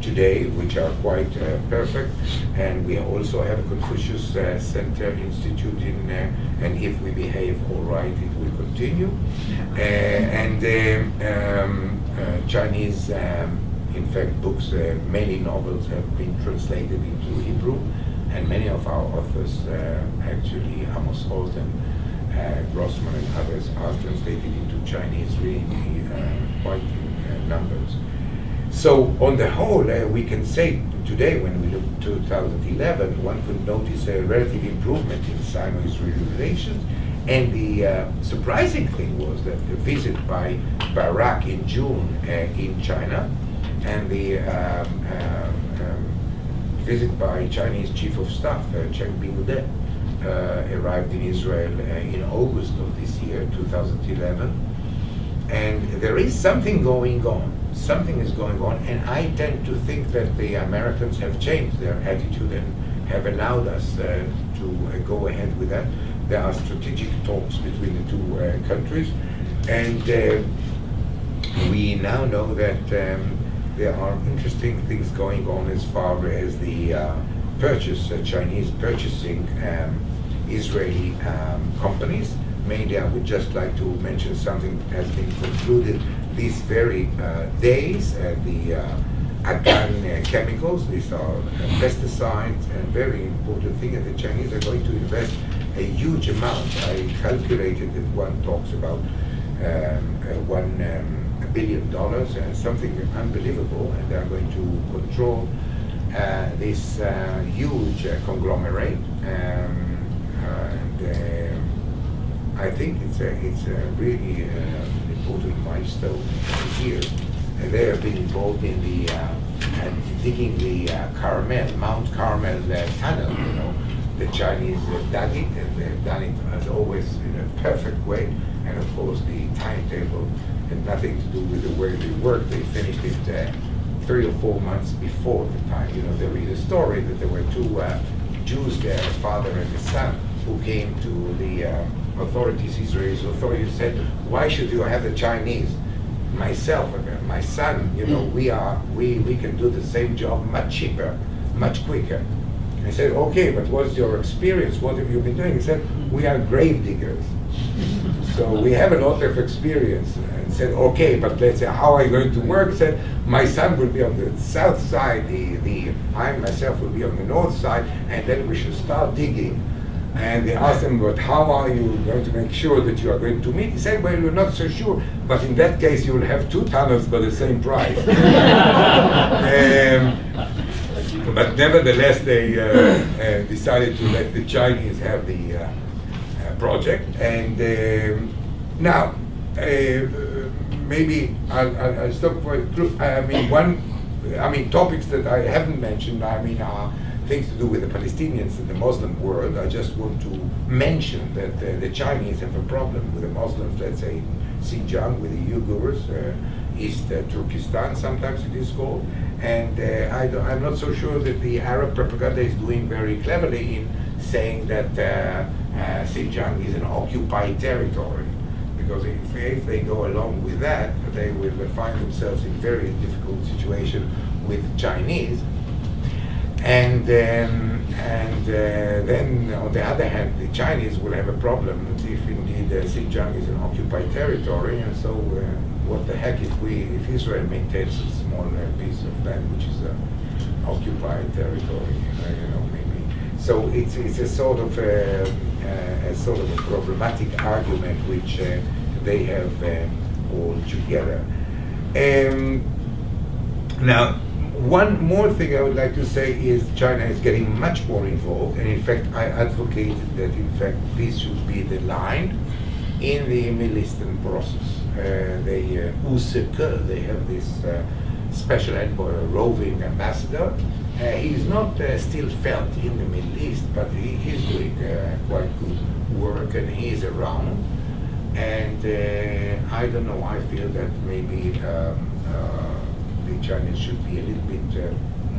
today, which are quite perfect. And we also have a Confucius Center Institute and if we behave all right, it will continue. Chinese, in fact, books, many novels have been translated into Hebrew, and many of our authors, actually Amos Oz and Grossman and others, are translated into Chinese, really quite in numbers. So on the whole, we can say today, when we look at 2011, one could notice a relative improvement in Sino-Israeli relations. And the surprising thing was that the visit by Barak in June in China, and the visit by Chinese Chief of Staff Cheng Bing-Ude arrived in Israel in August of this year, 2011. And there is something going on. Something is going on, and I tend to think that the Americans have changed their attitude and have allowed us to go ahead with that. There are strategic talks between the two countries, and we now know that there are interesting things going on as far as the Chinese purchasing Israeli companies. Mainly, I would just like to mention something that has been concluded these very days. The Agan chemicals, these are pesticides, and very important thing, and the Chinese are going to invest a huge amount. I calculated that one talks about $1 billion, something unbelievable, and they are going to control this huge conglomerate. I think it's a really important milestone here. And they have been involved in the digging the Mount Carmel tunnel. You know, the Chinese dug it, and they've done it as always in a perfect way. And of course, the timetable had nothing to do with the way they worked. They finished it 3 or 4 months before the time. You know, there is a story that there were two Jews there, a father and a son, who came to the authorities, Israeli authorities, said, "Why should you have the Chinese? Myself and my son, you know, we can do the same job much cheaper, much quicker." I said, "Okay, but what's your experience? What have you been doing?" He said, "We are grave diggers." So we have a lot of experience. And said, "Okay, but let's say, how are you going to work?" He said, "My son will be on the south side, I myself will be on the north side, and then we should start digging." And they asked him, "But how are you going to make sure that you are going to meet?" He said, "Well, we're not so sure, but in that case you will have 2 tunnels for the same price." But nevertheless, they decided to let the Chinese have the project. And now, maybe I'll stop for topics that I haven't mentioned, are things to do with the Palestinians and the Muslim world. I just want to mention that the Chinese have a problem with the Muslims, let's say in Xinjiang, with the Uyghurs, East Turkestan, sometimes it is called. And I'm not so sure that the Arab propaganda is doing very cleverly in saying that Xinjiang is an occupied territory. Because if they go along with that, they will find themselves in very difficult situation with Chinese. And then on the other hand, the Chinese will have a problem if indeed Xinjiang is an occupied territory. And so what the heck if Israel maintains a small piece of land which is an occupied territory, maybe. So it's a sort of a problematic argument which they have all together. Now, one more thing I would like to say is China is getting much more involved, and in fact I advocated that in fact this should be the line in the Middle Eastern process. They have this special envoy, roving ambassador. He's not still felt in the Middle East, but he's doing quite good work, and he's around. And I don't know, I feel that maybe the Chinese should be a little bit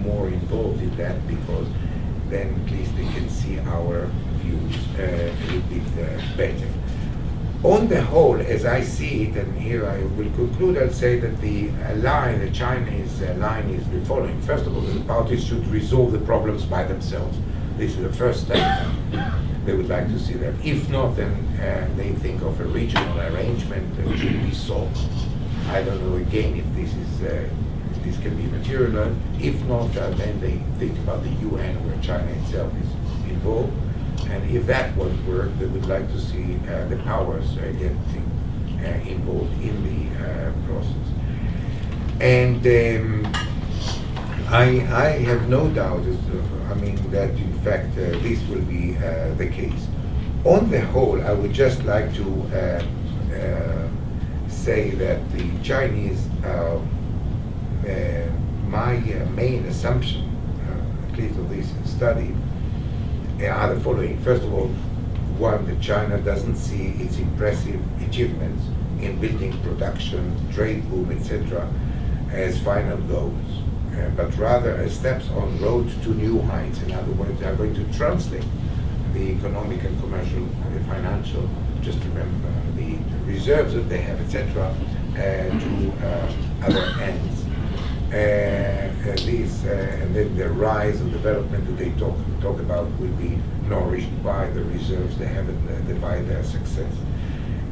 more involved in that, because then at least they can see our views a little bit better. On the whole, as I see it, and here I will conclude, I'll say that the Chinese line is the following. First of all, the parties should resolve the problems by themselves. This is the first step. They would like to see that. If not, then they think of a regional arrangement that should be solved. I don't know again if this can be materialized. If not, then they think about the UN, where China itself is involved. And if that won't work, they would like to see the powers get involved in the process. And I have no doubt, that in fact this will be the case. On the whole, I would just like to say that the Chinese, my main assumption, at least of this study, are the following. First of all, one, that China doesn't see its impressive achievements in building production, trade boom, etc., as final goals, but rather as steps on road to new heights. In other words, they are going to translate the economic and commercial and financial, just remember, the reserves that they have, etc., to other ends. And then the rise and development that they talk about will be nourished by the reserves they have and by their success.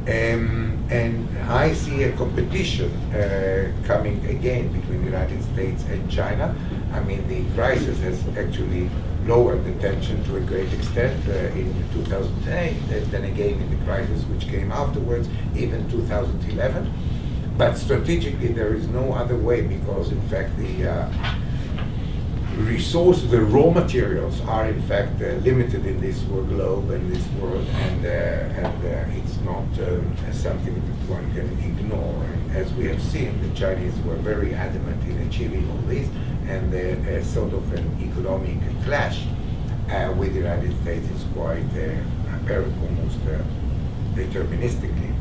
And I see a competition coming again between the United States and China. The crisis has actually lowered the tension to a great extent in 2008, then again in the crisis which came afterwards, even 2011. But strategically, there is no other way, because in fact the resources, the raw materials are in fact limited in this globe and this world, and it's not something that one can ignore. And as we have seen, the Chinese were very adamant in achieving all this, and sort of an economic clash with the United States is quite apparent, almost deterministically.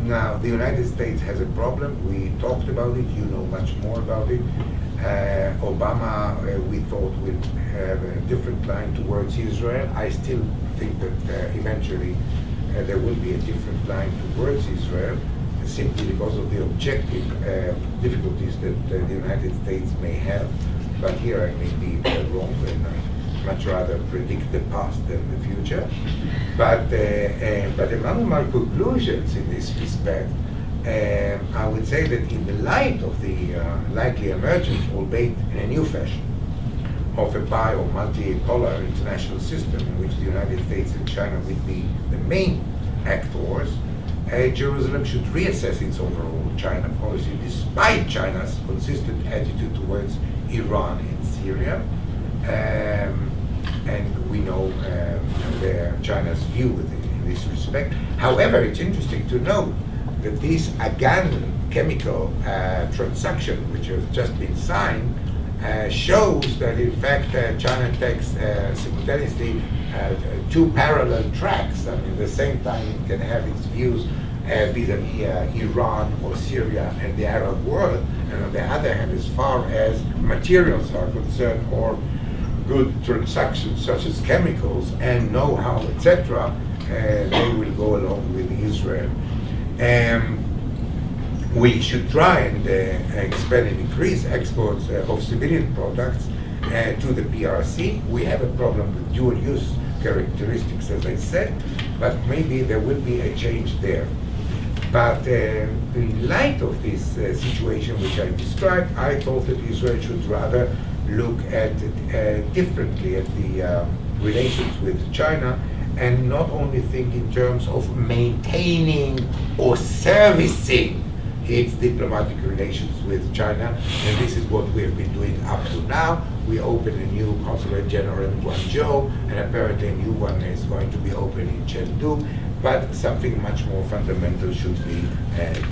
Now, the United States has a problem. We talked about it. You know much more about it. Obama, we thought, would have a different line towards Israel. I still think that eventually there will be a different line towards Israel, simply because of the objective difficulties that the United States may have. But here I may be wrong, and I much rather predict the past than the future. But among my conclusions in this respect, I would say that in the light of the likely emergence, albeit in a new fashion, of a bi- or multipolar international system in which the United States and China will be the main actors, Jerusalem should reassess its overall China policy, despite China's consistent attitude towards Iran and Syria. And we know China's view in this respect. However, it's interesting to note that this Agan chemical transaction, which has just been signed, shows that in fact China takes simultaneously two parallel tracks. At the same time it can have its views vis-a-vis Iran or Syria and the Arab world, and on the other hand, as far as materials are concerned, or good transactions such as chemicals and know-how, etc., they will go along with Israel. We should try and expand and increase exports of civilian products to the PRC. We have a problem with dual-use characteristics, as I said, but maybe there will be a change there. But in light of this situation which I described, I thought that Israel should rather look at differently at the relations with China, and not only think in terms of maintaining or servicing its diplomatic relations with China. And this is what we have been doing up to now. We opened a new consulate general in Guangzhou, and apparently a new one is going to be opened in Chengdu. But something much more fundamental should be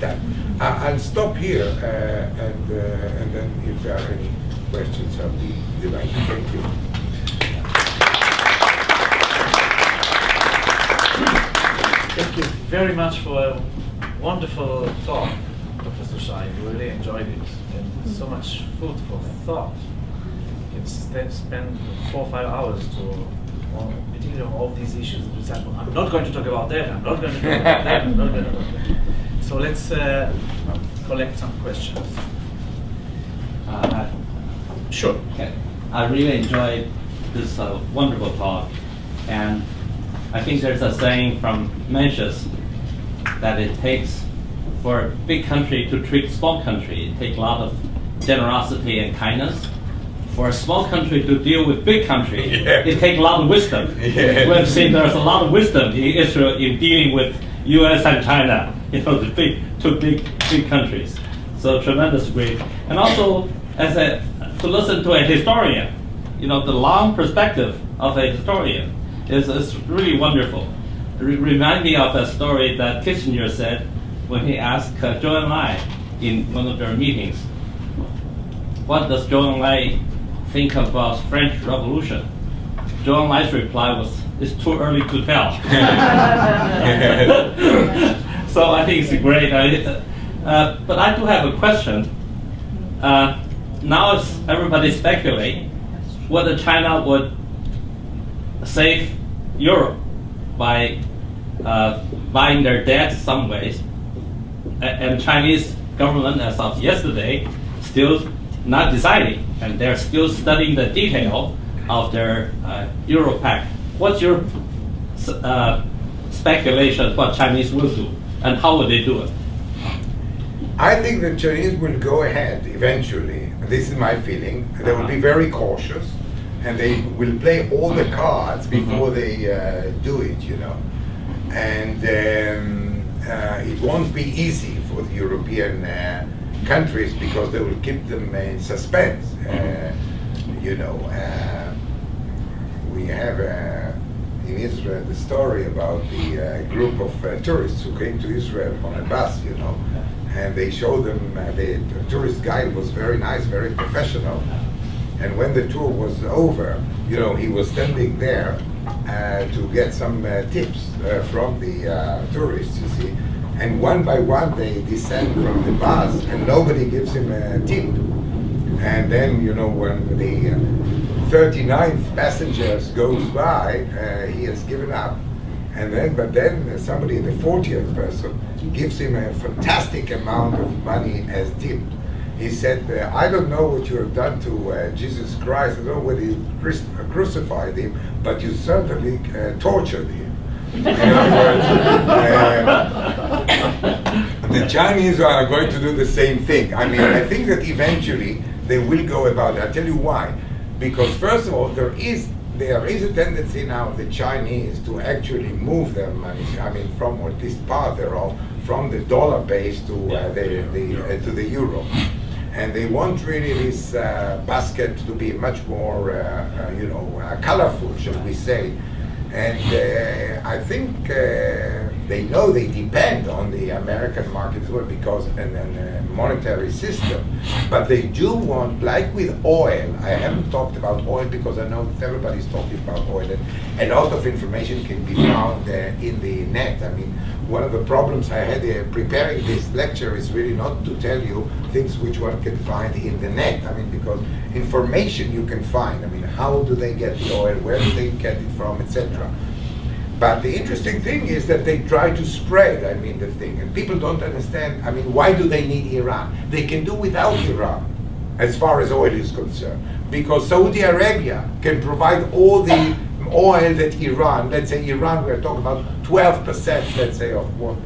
done. I'll stop here, and then if there are any questions, I'll be delighted. Thank you. Thank you very much for a wonderful talk, Professor Shai. We really enjoyed it, and so much food for thought. You can spend 4 or 5 hours to particularly on all these issues. For example, I'm not going to talk about that. I'm not going to talk about that. I'm not going to talk about that. So let's collect some questions. Sure. Okay. I really enjoyed this wonderful talk, and I think there's a saying from Mencius that it takes for a big country to treat small country, it takes a lot of generosity and kindness. For a small country to deal with big country, it takes a lot of wisdom. We've seen there's a lot of wisdom in Israel in dealing with U.S. and China, the two big countries. So tremendous great. And also, to listen to a historian, the long perspective of a historian is really wonderful. Remind me of a story that Kissinger said when he asked Zhou Enlai in one of their meetings, what does Zhou Enlai think about French Revolution? Zhou Enlai's reply was, it's too early to tell. So I think it's great. But I do have a question. Now everybody speculating whether China would save Europe by buying their debt some ways, and Chinese government as of yesterday still not deciding, and they're still studying the detail of their Euro pact. What's your speculation what Chinese will do, and how will they do it? I think the Chinese will go ahead eventually. This is my feeling. They will be very cautious, and they will play all the cards before they do it, And it won't be easy for the European countries because they will keep them in suspense. We have in Israel the story about the group of tourists who came to Israel on a bus, and they showed them, the tourist guide was very nice, very professional. And when the tour was over, he was standing there to get some tips from the tourists, you see. And one by one they descend from the bus and nobody gives him a tip. And then, when the 39th passenger goes by, he has given up. But then somebody, the 40th person, gives him a fantastic amount of money as tip. He said, I don't know what you have done to Jesus Christ, I don't know whether you crucified him, but you certainly tortured him. In other words, the Chinese are going to do the same thing. I think that eventually they will go about it. I'll tell you why. Because first of all, there is a tendency now of the Chinese to actually move their money, from, or at least part thereof, from the dollar base to the euro. And they want really this basket to be much more, colorful, shall we say. And I think they know they depend on the American market as well because and monetary system. But they do want, like with oil, I haven't talked about oil because I know that everybody's talking about oil, and a lot of information can be found in the net. One of the problems I had preparing this lecture is really not to tell you things which one can find in the net. Because information you can find. How do they get the oil? Where do they get it from, etc. But the interesting thing is that they try to spread, the thing. And people don't understand, why do they need Iran? They can do without Iran, as far as oil is concerned. Because Saudi Arabia can provide all the oil that Iran, let's say Iran, we're talking about 12%, let's say, of what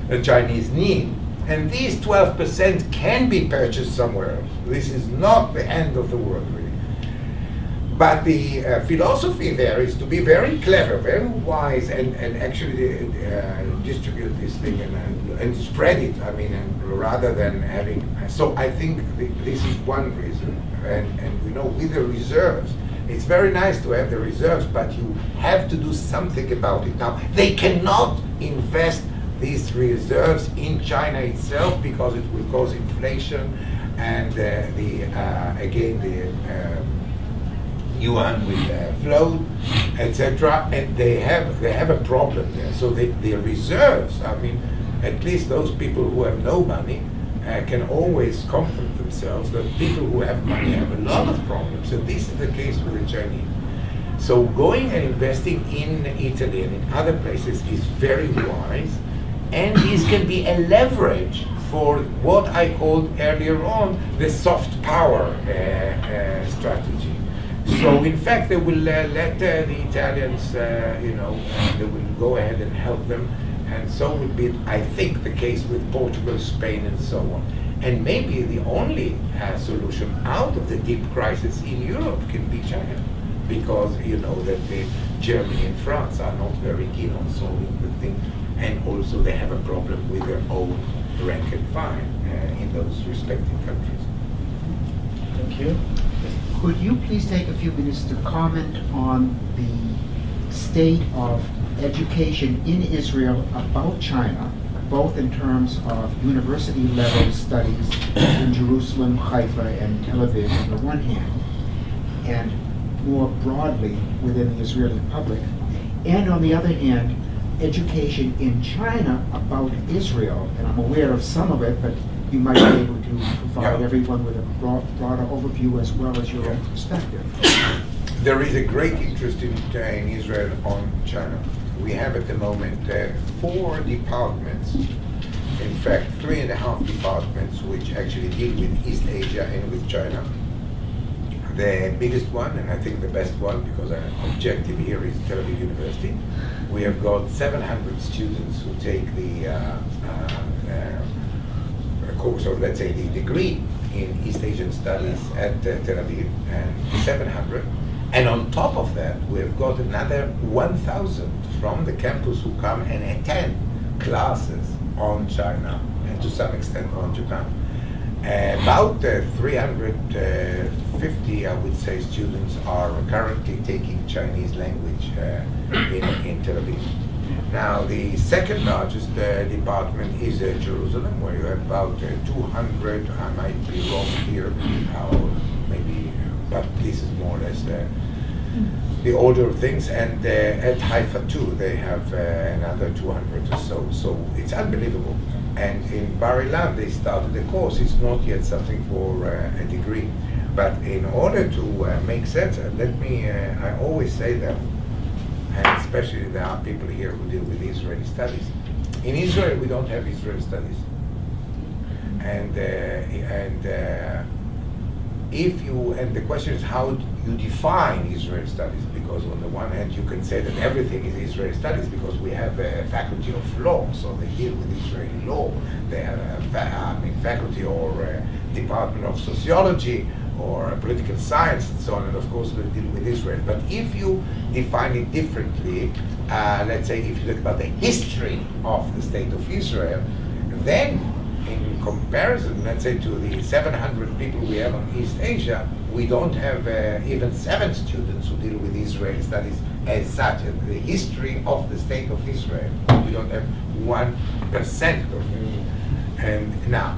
the Chinese need. And these 12% can be purchased somewhere else. This is not the end of the world, really. But the philosophy there is to be very clever, very wise, and actually distribute this thing and spread it, and rather than having... So I think this is one reason. And with the reserves, it's very nice to have the reserves, but you have to do something about it. Now, they cannot invest these reserves in China itself because it will cause inflation, and yuan will float, etc. And they have a problem there. So the reserves, at least those people who have no money can always comfort themselves that people who have money have a lot of problems. And this is the case with the Chinese. So going and investing in Italy and in other places is very wise, and this can be a leverage for what I called earlier on the soft power strategy. So in fact, they will let the Italians, they will go ahead and help them, and so will be, I think, the case with Portugal, Spain, and so on. And maybe the only solution out of the deep crisis in Europe can be China, because you know that Germany and France are not very keen on solving the thing, and also they have a problem with their own rank and file in those respective countries. Thank you. Could you please take a few minutes to comment on the state of education in Israel about China, both in terms of university level studies in Jerusalem, Haifa, and Tel Aviv on the one hand, and more broadly within the Israeli public, and on the other hand, education in China about Israel, and I'm aware of some of it, but you might be able to provide everyone with a broader overview as well as your own perspective. There is a great interest in Israel on China. We have at the moment 4 departments, in fact 3.5 departments, which actually deal with East Asia and with China. The biggest one, and I think the best one, because our objective here is Tel Aviv University. We have got 700 students who take the course, or let's say the degree in East Asian Studies at Tel Aviv, and 700. And on top of that, we have got another 1,000 from the campus who come and attend classes on China, and to some extent on Japan. About 350, I would say, students are currently taking Chinese language in Tel Aviv. Now, the second largest department is Jerusalem, where you have about 200, I might be wrong here, or maybe, but this is more or less the order of things. And at Haifa too, they have another 200 or so. So it's unbelievable. And in Bar Ilan, they started a course. It's not yet something for a degree. But in order to make sense, I always say that, and especially there are people here who deal with Israeli studies. In Israel, we don't have Israeli studies. And the question is, how you define Israeli studies? Because on the one hand, you can say that everything is Israeli studies because we have a faculty of law, so they deal with Israeli law. They have a faculty or a department of sociology or political science and so on, and of course they deal with Israel. But if you define it differently, let's say if you look about the history of the state of Israel, then in comparison, let's say, to the 700 people we have on East Asia, we don't have even 7 students who deal with Israeli studies as such. The history of the state of Israel, we don't have 1% of it. And now,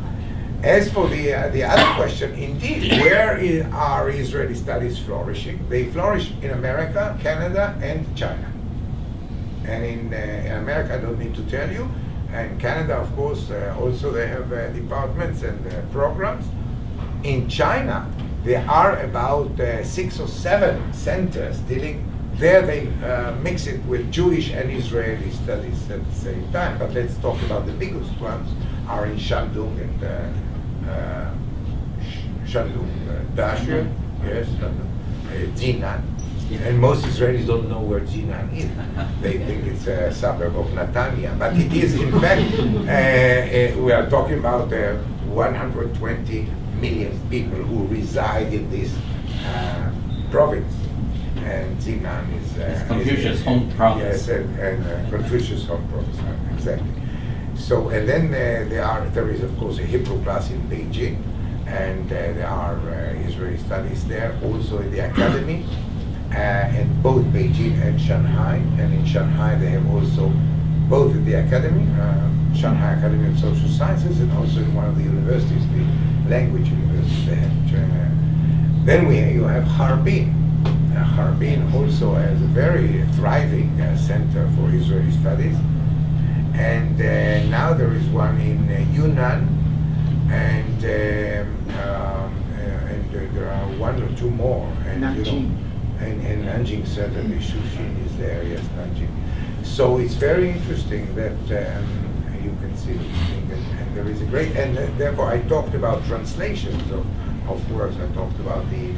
as for the other question, indeed, where are Israeli studies flourishing? They flourish in America, Canada, and China. And in America, I don't need to tell you. And Canada, of course, also they have departments and programs. In China, there are about 6 or 7 centers dealing. There they mix it with Jewish and Israeli studies at the same time. But let's talk about the biggest ones are in Shandong and Dashur, yes, Jinan. And most Israelis don't know where Jinan is. They think it's a suburb of Netanya. But it is, in fact, we are talking about 120 million people who reside in this province. And Jinan is... Confucius' home province. Yes, and Confucius' home province, exactly. So, and then there is, of course, a Hebrew class in Beijing, and there are Israeli studies there, also in the academy. In both Beijing and Shanghai, and in Shanghai they have also both at the academy, Shanghai Academy of Social Sciences, and also in one of the universities, the language university they have. Then you have Harbin. Harbin also has a very thriving center for Israeli studies, and now there is one in Yunnan, and there are 1 or 2 more. And, Nanjing. in Munching certainly Shushin is there, yes, Munching. So it's very interesting that you can see this thing, and there is a great, and therefore I talked about translations of works, I talked about the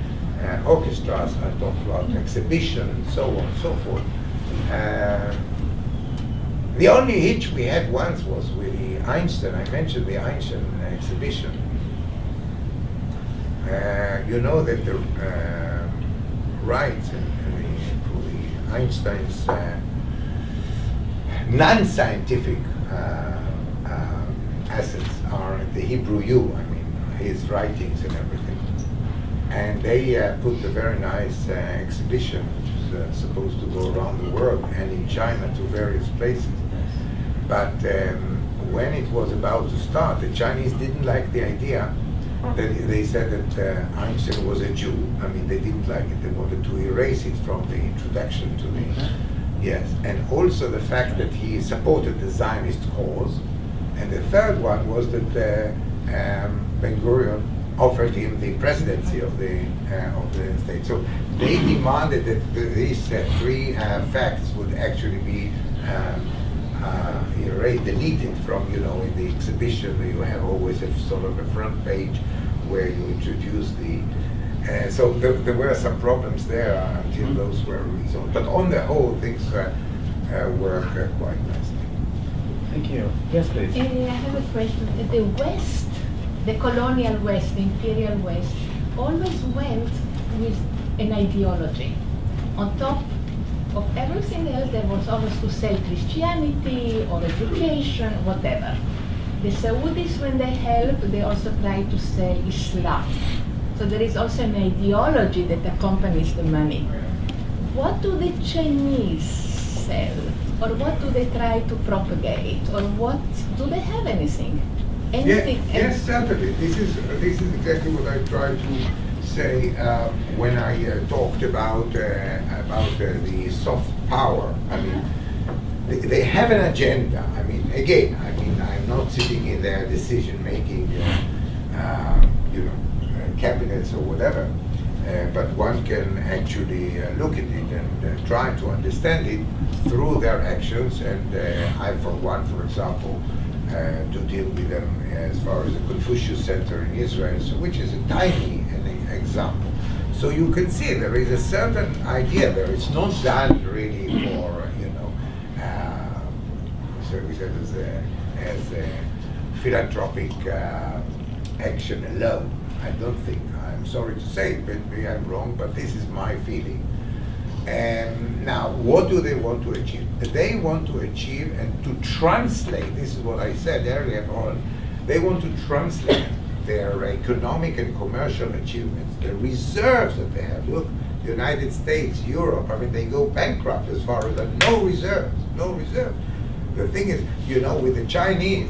orchestras, I talked about exhibition, and so on and so forth. The only hitch we had once was with the Einstein. I mentioned the Einstein exhibition. You know that the rights for the Einstein's non-scientific assets are at the Hebrew U. I mean, his writings and everything. And they put a very nice exhibition, which is supposed to go around the world and in China to various places. But when it was about to start, the Chinese didn't like the idea. They said that Einstein was a Jew. I mean, they didn't like it. They wanted to erase it from the introduction to the... Yes, and also the fact that he supported the Zionist cause. And the third one was that Ben-Gurion offered him the presidency of the state. So they demanded that these three facts would actually be deleted from, you know, in the exhibition. You have always a sort of a front page where you introduce the. So there were some problems there until those were resolved. But on the whole, things work quite nicely. Thank you. Yes, please. I have a question. The West, the colonial West, the imperial West, always went with an ideology. On top of everything else, there was always to say Christianity or education, whatever. The Saudis, when they help, they also try to say Islam. So there is also an ideology that accompanies the money. What do the Chinese sell? Or what do they try to propagate? Or what, do they have anything? Anything? Yes, certainly. This is exactly what I tried to say when I talked about the soft power. I mean, they have an agenda. I mean, again, I'm not sitting in their decision-making, cabinets or whatever. But one can actually look at it and try to understand it through their actions. And I, for one, for example, to deal with them as far as the Confucius Center in Israel, which is a tiny example. So you can see there is a certain idea there. It's not done really for, as a philanthropic action alone. I don't think. I'm sorry to say it, maybe I'm wrong, but this is my feeling. Now, what do they want to achieve? They want to achieve and to translate, this is what I said earlier on, they want to translate their economic and commercial achievements, the reserves that they have. Look, the United States, Europe, they go bankrupt as far as that. No reserves. The thing is, with the Chinese,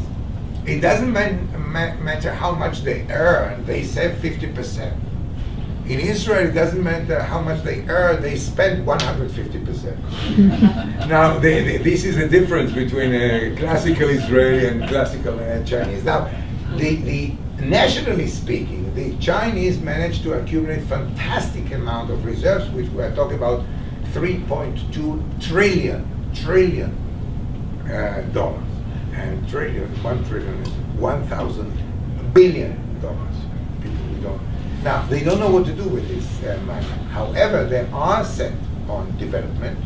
it doesn't matter how much they earn, they save 50%. In Israel, it doesn't matter how much they earn, they spend 150%. Now, this is the difference between classical Israeli and classical Chinese. Now, nationally speaking, the Chinese managed to accumulate fantastic amount of reserves, which we are talking about 3.2 trillion dollars. And 1 trillion is 1,000 billion dollars. People who don't. Now, they don't know what to do with this money. However, they are set on development.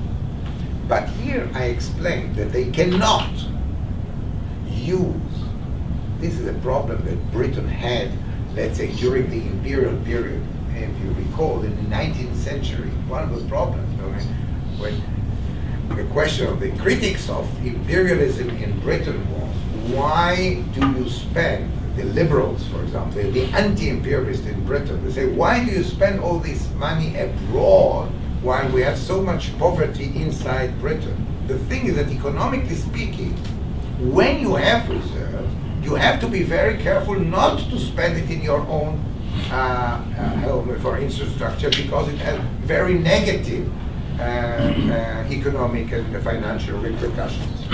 But here I explained that they cannot use, this is a problem that Britain had, let's say, during the imperial period. If you recall, in the 19th century, one of the problems, when the question of the critics of imperialism in Britain was, why do you spend, the liberals, for example, the anti-imperialists in Britain, they say, why do you spend all this money abroad while we have so much poverty inside Britain? The thing is that, economically speaking, when you have reserves, you have to be very careful not to spend it in your own home for infrastructure, because it has very negative economic and financial repercussions.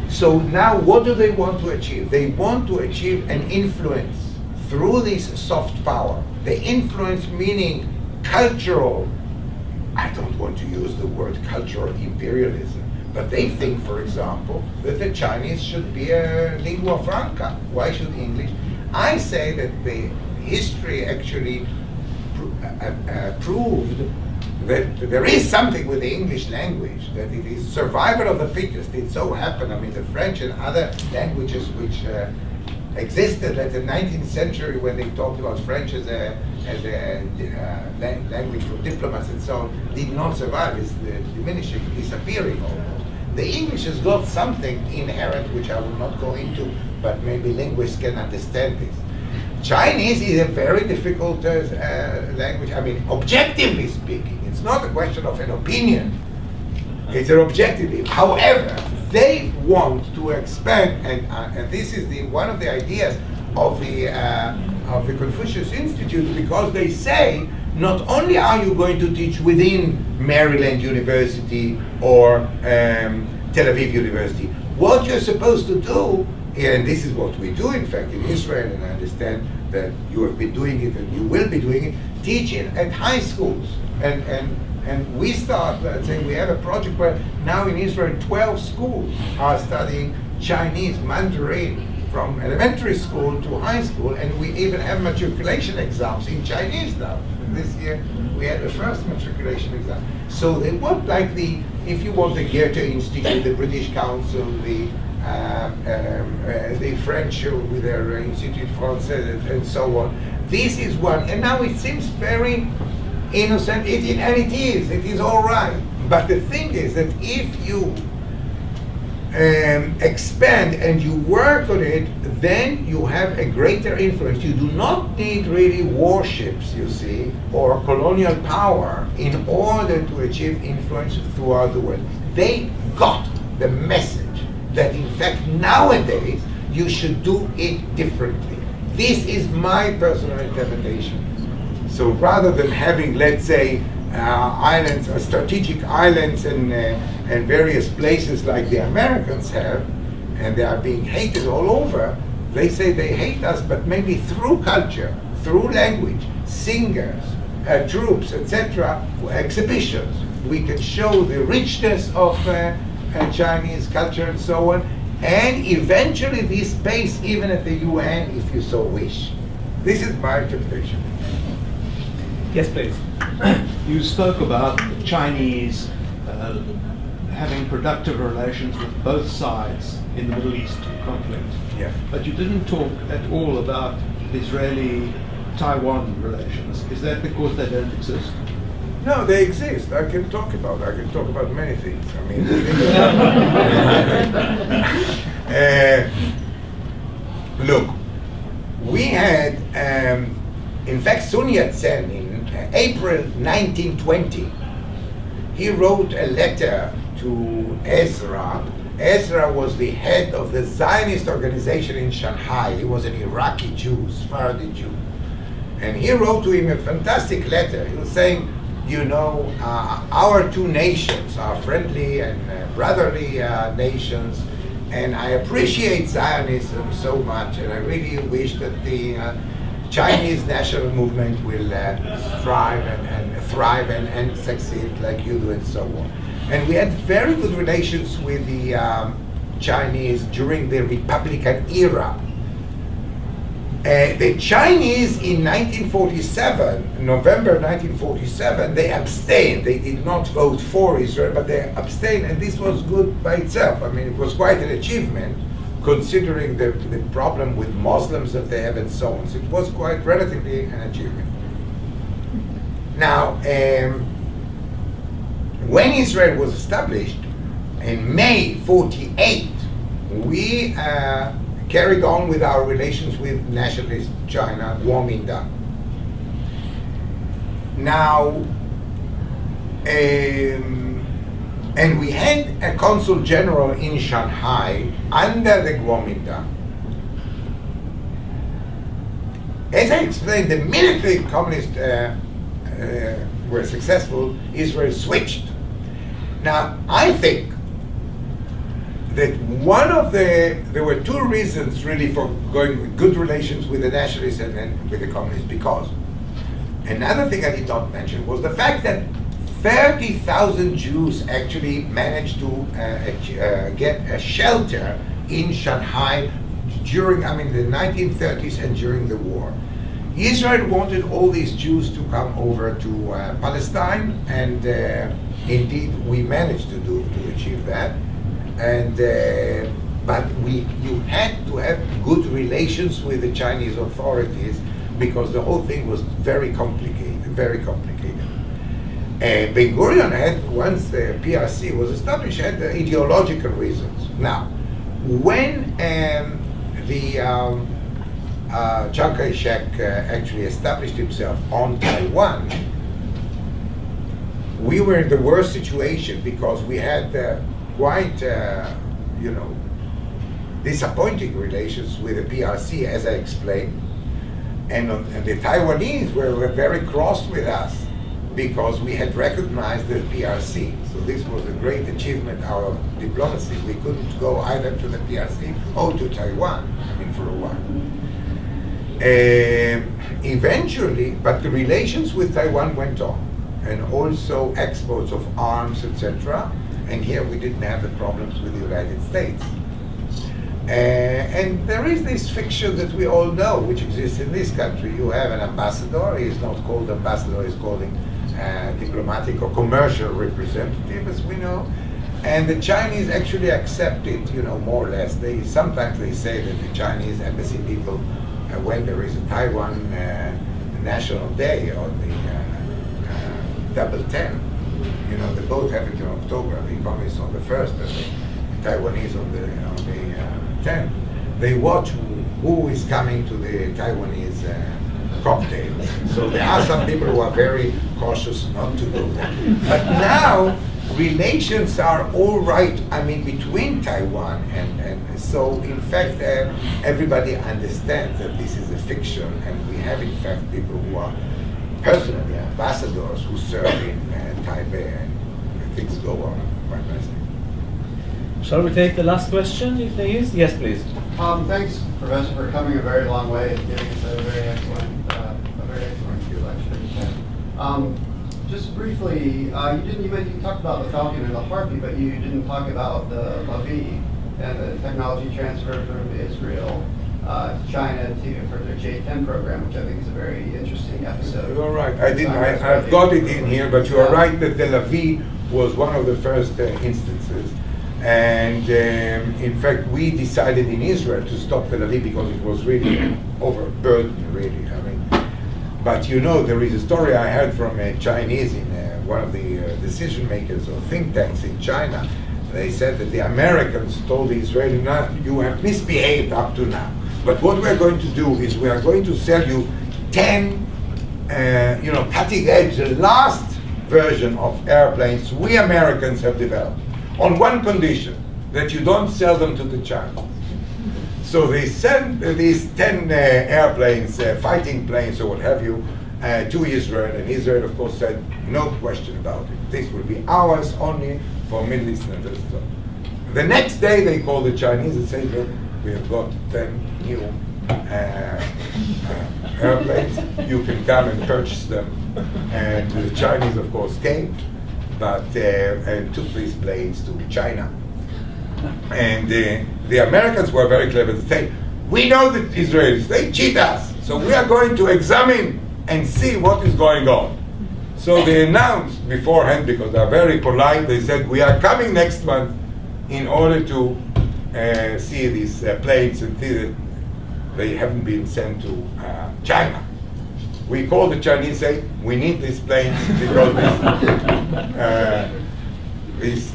So now what do they want to achieve? They want to achieve an influence through this soft power. The influence meaning cultural, want to use the word cultural imperialism, but they think, for example, that the Chinese should be a lingua franca. Why should English? I say that the history actually proved that there is something with the English language, that it is survival of the fittest. It so happened, I mean, the French and other languages which existed at the 19th century, when they talked about French as a language for diplomats and so on, did not survive. It's diminishing, disappearing almost. The English has got something inherent which I will not go into, but maybe linguists can understand this. Chinese is a very difficult language. I mean, objectively speaking, it's not a question of an opinion. It's an objectively. However, they want to expand, and this is one of the ideas of the Confucius Institute, because they say not only are you going to teach within Maryland University or Tel Aviv University, what you're supposed to do, and this is what we do in fact in Israel, and I understand that you have been doing it and you will be doing it, teaching at high schools. And we start, let's say we have a project where now in Israel 12 schools are studying Chinese Mandarin from elementary school to high school, and we even have matriculation exams in Chinese now. This year we had the first matriculation exam. So they want, like if you want the Goethe Institute, the British Council, the French with their Institut Français and so on. This is one, and now it seems very innocent, and it is all right. But the thing is that if you expand and you work on it, then you have a greater influence. You do not need really warships, you see, or colonial power in order to achieve influence throughout the world. They got the message that in fact nowadays you should do it differently. This is my personal interpretation. So rather than having, let's say, islands, strategic islands and various places like the Americans have, and they are being hated all over, they say they hate us, but maybe through culture, through language, singers, troops, etc., exhibitions, we can show the richness of Chinese culture and so on, and eventually this space even at the UN, if you so wish. This is my interpretation. Yes, please. You spoke about the Chinese having productive relations with both sides in the Middle East conflict. Yeah. But you didn't talk at all about the Israeli-Taiwan relations. Is that because they don't exist? No, they exist. I can talk about many things. I mean, look, we had, in fact, Sun Yat-sen in April 1920, he wrote a letter to Ezra. Ezra was the head of the Zionist organization in Shanghai. He was an Iraqi Jew, Sephardi Jew. And he wrote to him a fantastic letter. He was saying, you know, our two nations are friendly and brotherly nations, and I appreciate Zionism so much, and I really wish that the Chinese national movement will thrive and succeed like you do and so on. And we had very good relations with the Chinese during the Republican era. The Chinese in 1947, November 1947, they abstained. They did not vote for Israel, but they abstained, and this was good by itself. I mean, it was quite an achievement, considering the problem with Muslims that they have and so on. So it was quite relatively an achievement. Now, when Israel was established in May 48, we carried on with our relations with nationalist China, Kuomintang. Now, and we had a consul general in Shanghai under the Kuomintang. As I explained, the military communists were successful, Israel switched. Now, I think that there were two reasons really for going with good relations with the nationalists and with the communists, because another thing I did not mention was the fact that 30,000 Jews actually managed to get a shelter in Shanghai during, the 1930s and during the war. Israel wanted all these Jews to come over to Palestine, and indeed we managed to achieve that. And but you had to have good relations with the Chinese authorities, because the whole thing was very complicated, very complicated. Ben Gurion had, once the PRC was established, had ideological reasons. Now, when Chiang Kai-shek actually established himself on Taiwan, we were in the worst situation, because we had quite, disappointing relations with the PRC, as I explained, and the Taiwanese were very cross with us, because we had recognized the PRC. So this was a great achievement of diplomacy. We couldn't go either to the PRC or to Taiwan, for a while. Eventually, but the relations with Taiwan went on, and also exports of arms, etc. And here we didn't have the problems with the United States. And there is this fiction that we all know, which exists in this country. You have an ambassador. He is not called ambassador, he's called diplomatic or commercial representative, as we know. And the Chinese actually accept it, more or less. Sometimes they say that the Chinese embassy people, when there is a Taiwan National Day on the Double 10, they both have it in October. The Communists on the 1st, and the Taiwanese on the 10th. They watch who is coming to the Taiwanese cocktails. So there are some people who are very cautious not to go there. But now relations are all right, between Taiwan and so in fact everybody understands that this is a fiction, and we have in fact people who are personally ambassadors who serve in Taipei, and things go on quite nicely. Shall we take the last question, if there is? Yes, please. Thanks, Professor, for coming a very long way and giving us a very excellent lecture. Just briefly, you talked about the Falcon and the Harpy, but you didn't talk about the Aviv and the technology transfer from Israel to China for their J-10 program, which I think is a very interesting episode. You're right. I've got it in here, but you are right that Tel Aviv was one of the first instances. And in fact, we decided in Israel to stop Tel Aviv because it was really overburdened, really. But there is a story I heard from a Chinese in one of the decision makers or think tanks in China. They said that the Americans told the Israelis, "No, you have misbehaved up to now. But what we're going to do is we are going to sell you 10, cutting edge, the last version of airplanes we Americans have developed, on one condition, that you don't sell them to the Chinese." So they sent these 10 airplanes, fighting planes or what have you, to Israel, and Israel of course said, no question about it. This will be ours only for Middle Eastern investors. The next day they called the Chinese and said, look, we have got 10 new airplanes, you can come and purchase them. And the Chinese of course came, but and took these planes to China. And the Americans were very clever to say, we know the Israelis, they cheat us, so we are going to examine and see what is going on. So they announced beforehand, because they are very polite, they said, we are coming next month in order to see these planes and see that they haven't been sent to China. We called the Chinese, say, we need these planes because this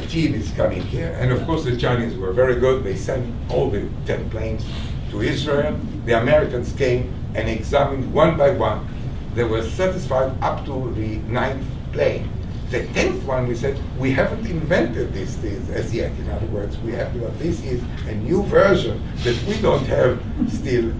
team is coming here. And of course the Chinese were very good. They sent all the 10 planes to Israel. The Americans came and examined one by one. They were satisfied up to the 9th plane. The 10th one, we said, we haven't invented these things as yet. In other words, this is a new version that we don't have still.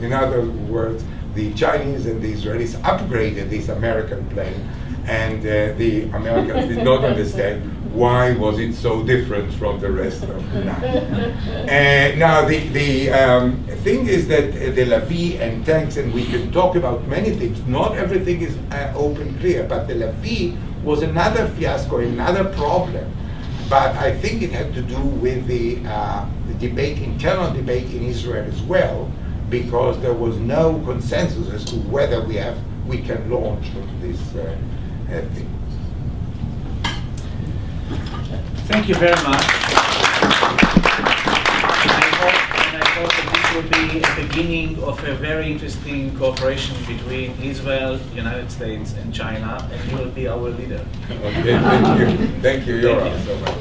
In other words, the Chinese and the Israelis upgraded this American plane, and the Americans did not understand why was it so different from the rest of the night? Now, the thing is that the Lavi and tanks, and we can talk about many things, not everything is open clear, but the Lavi was another fiasco, another problem. But I think it had to do with the debate, internal debate in Israel as well, because there was no consensus as to whether we can launch this thing. Thank you very much. I hope that this will be a beginning of a very interesting cooperation between Israel, United States, and China, and you will be our leader. Okay, thank you. Thank you, Yoram, so much.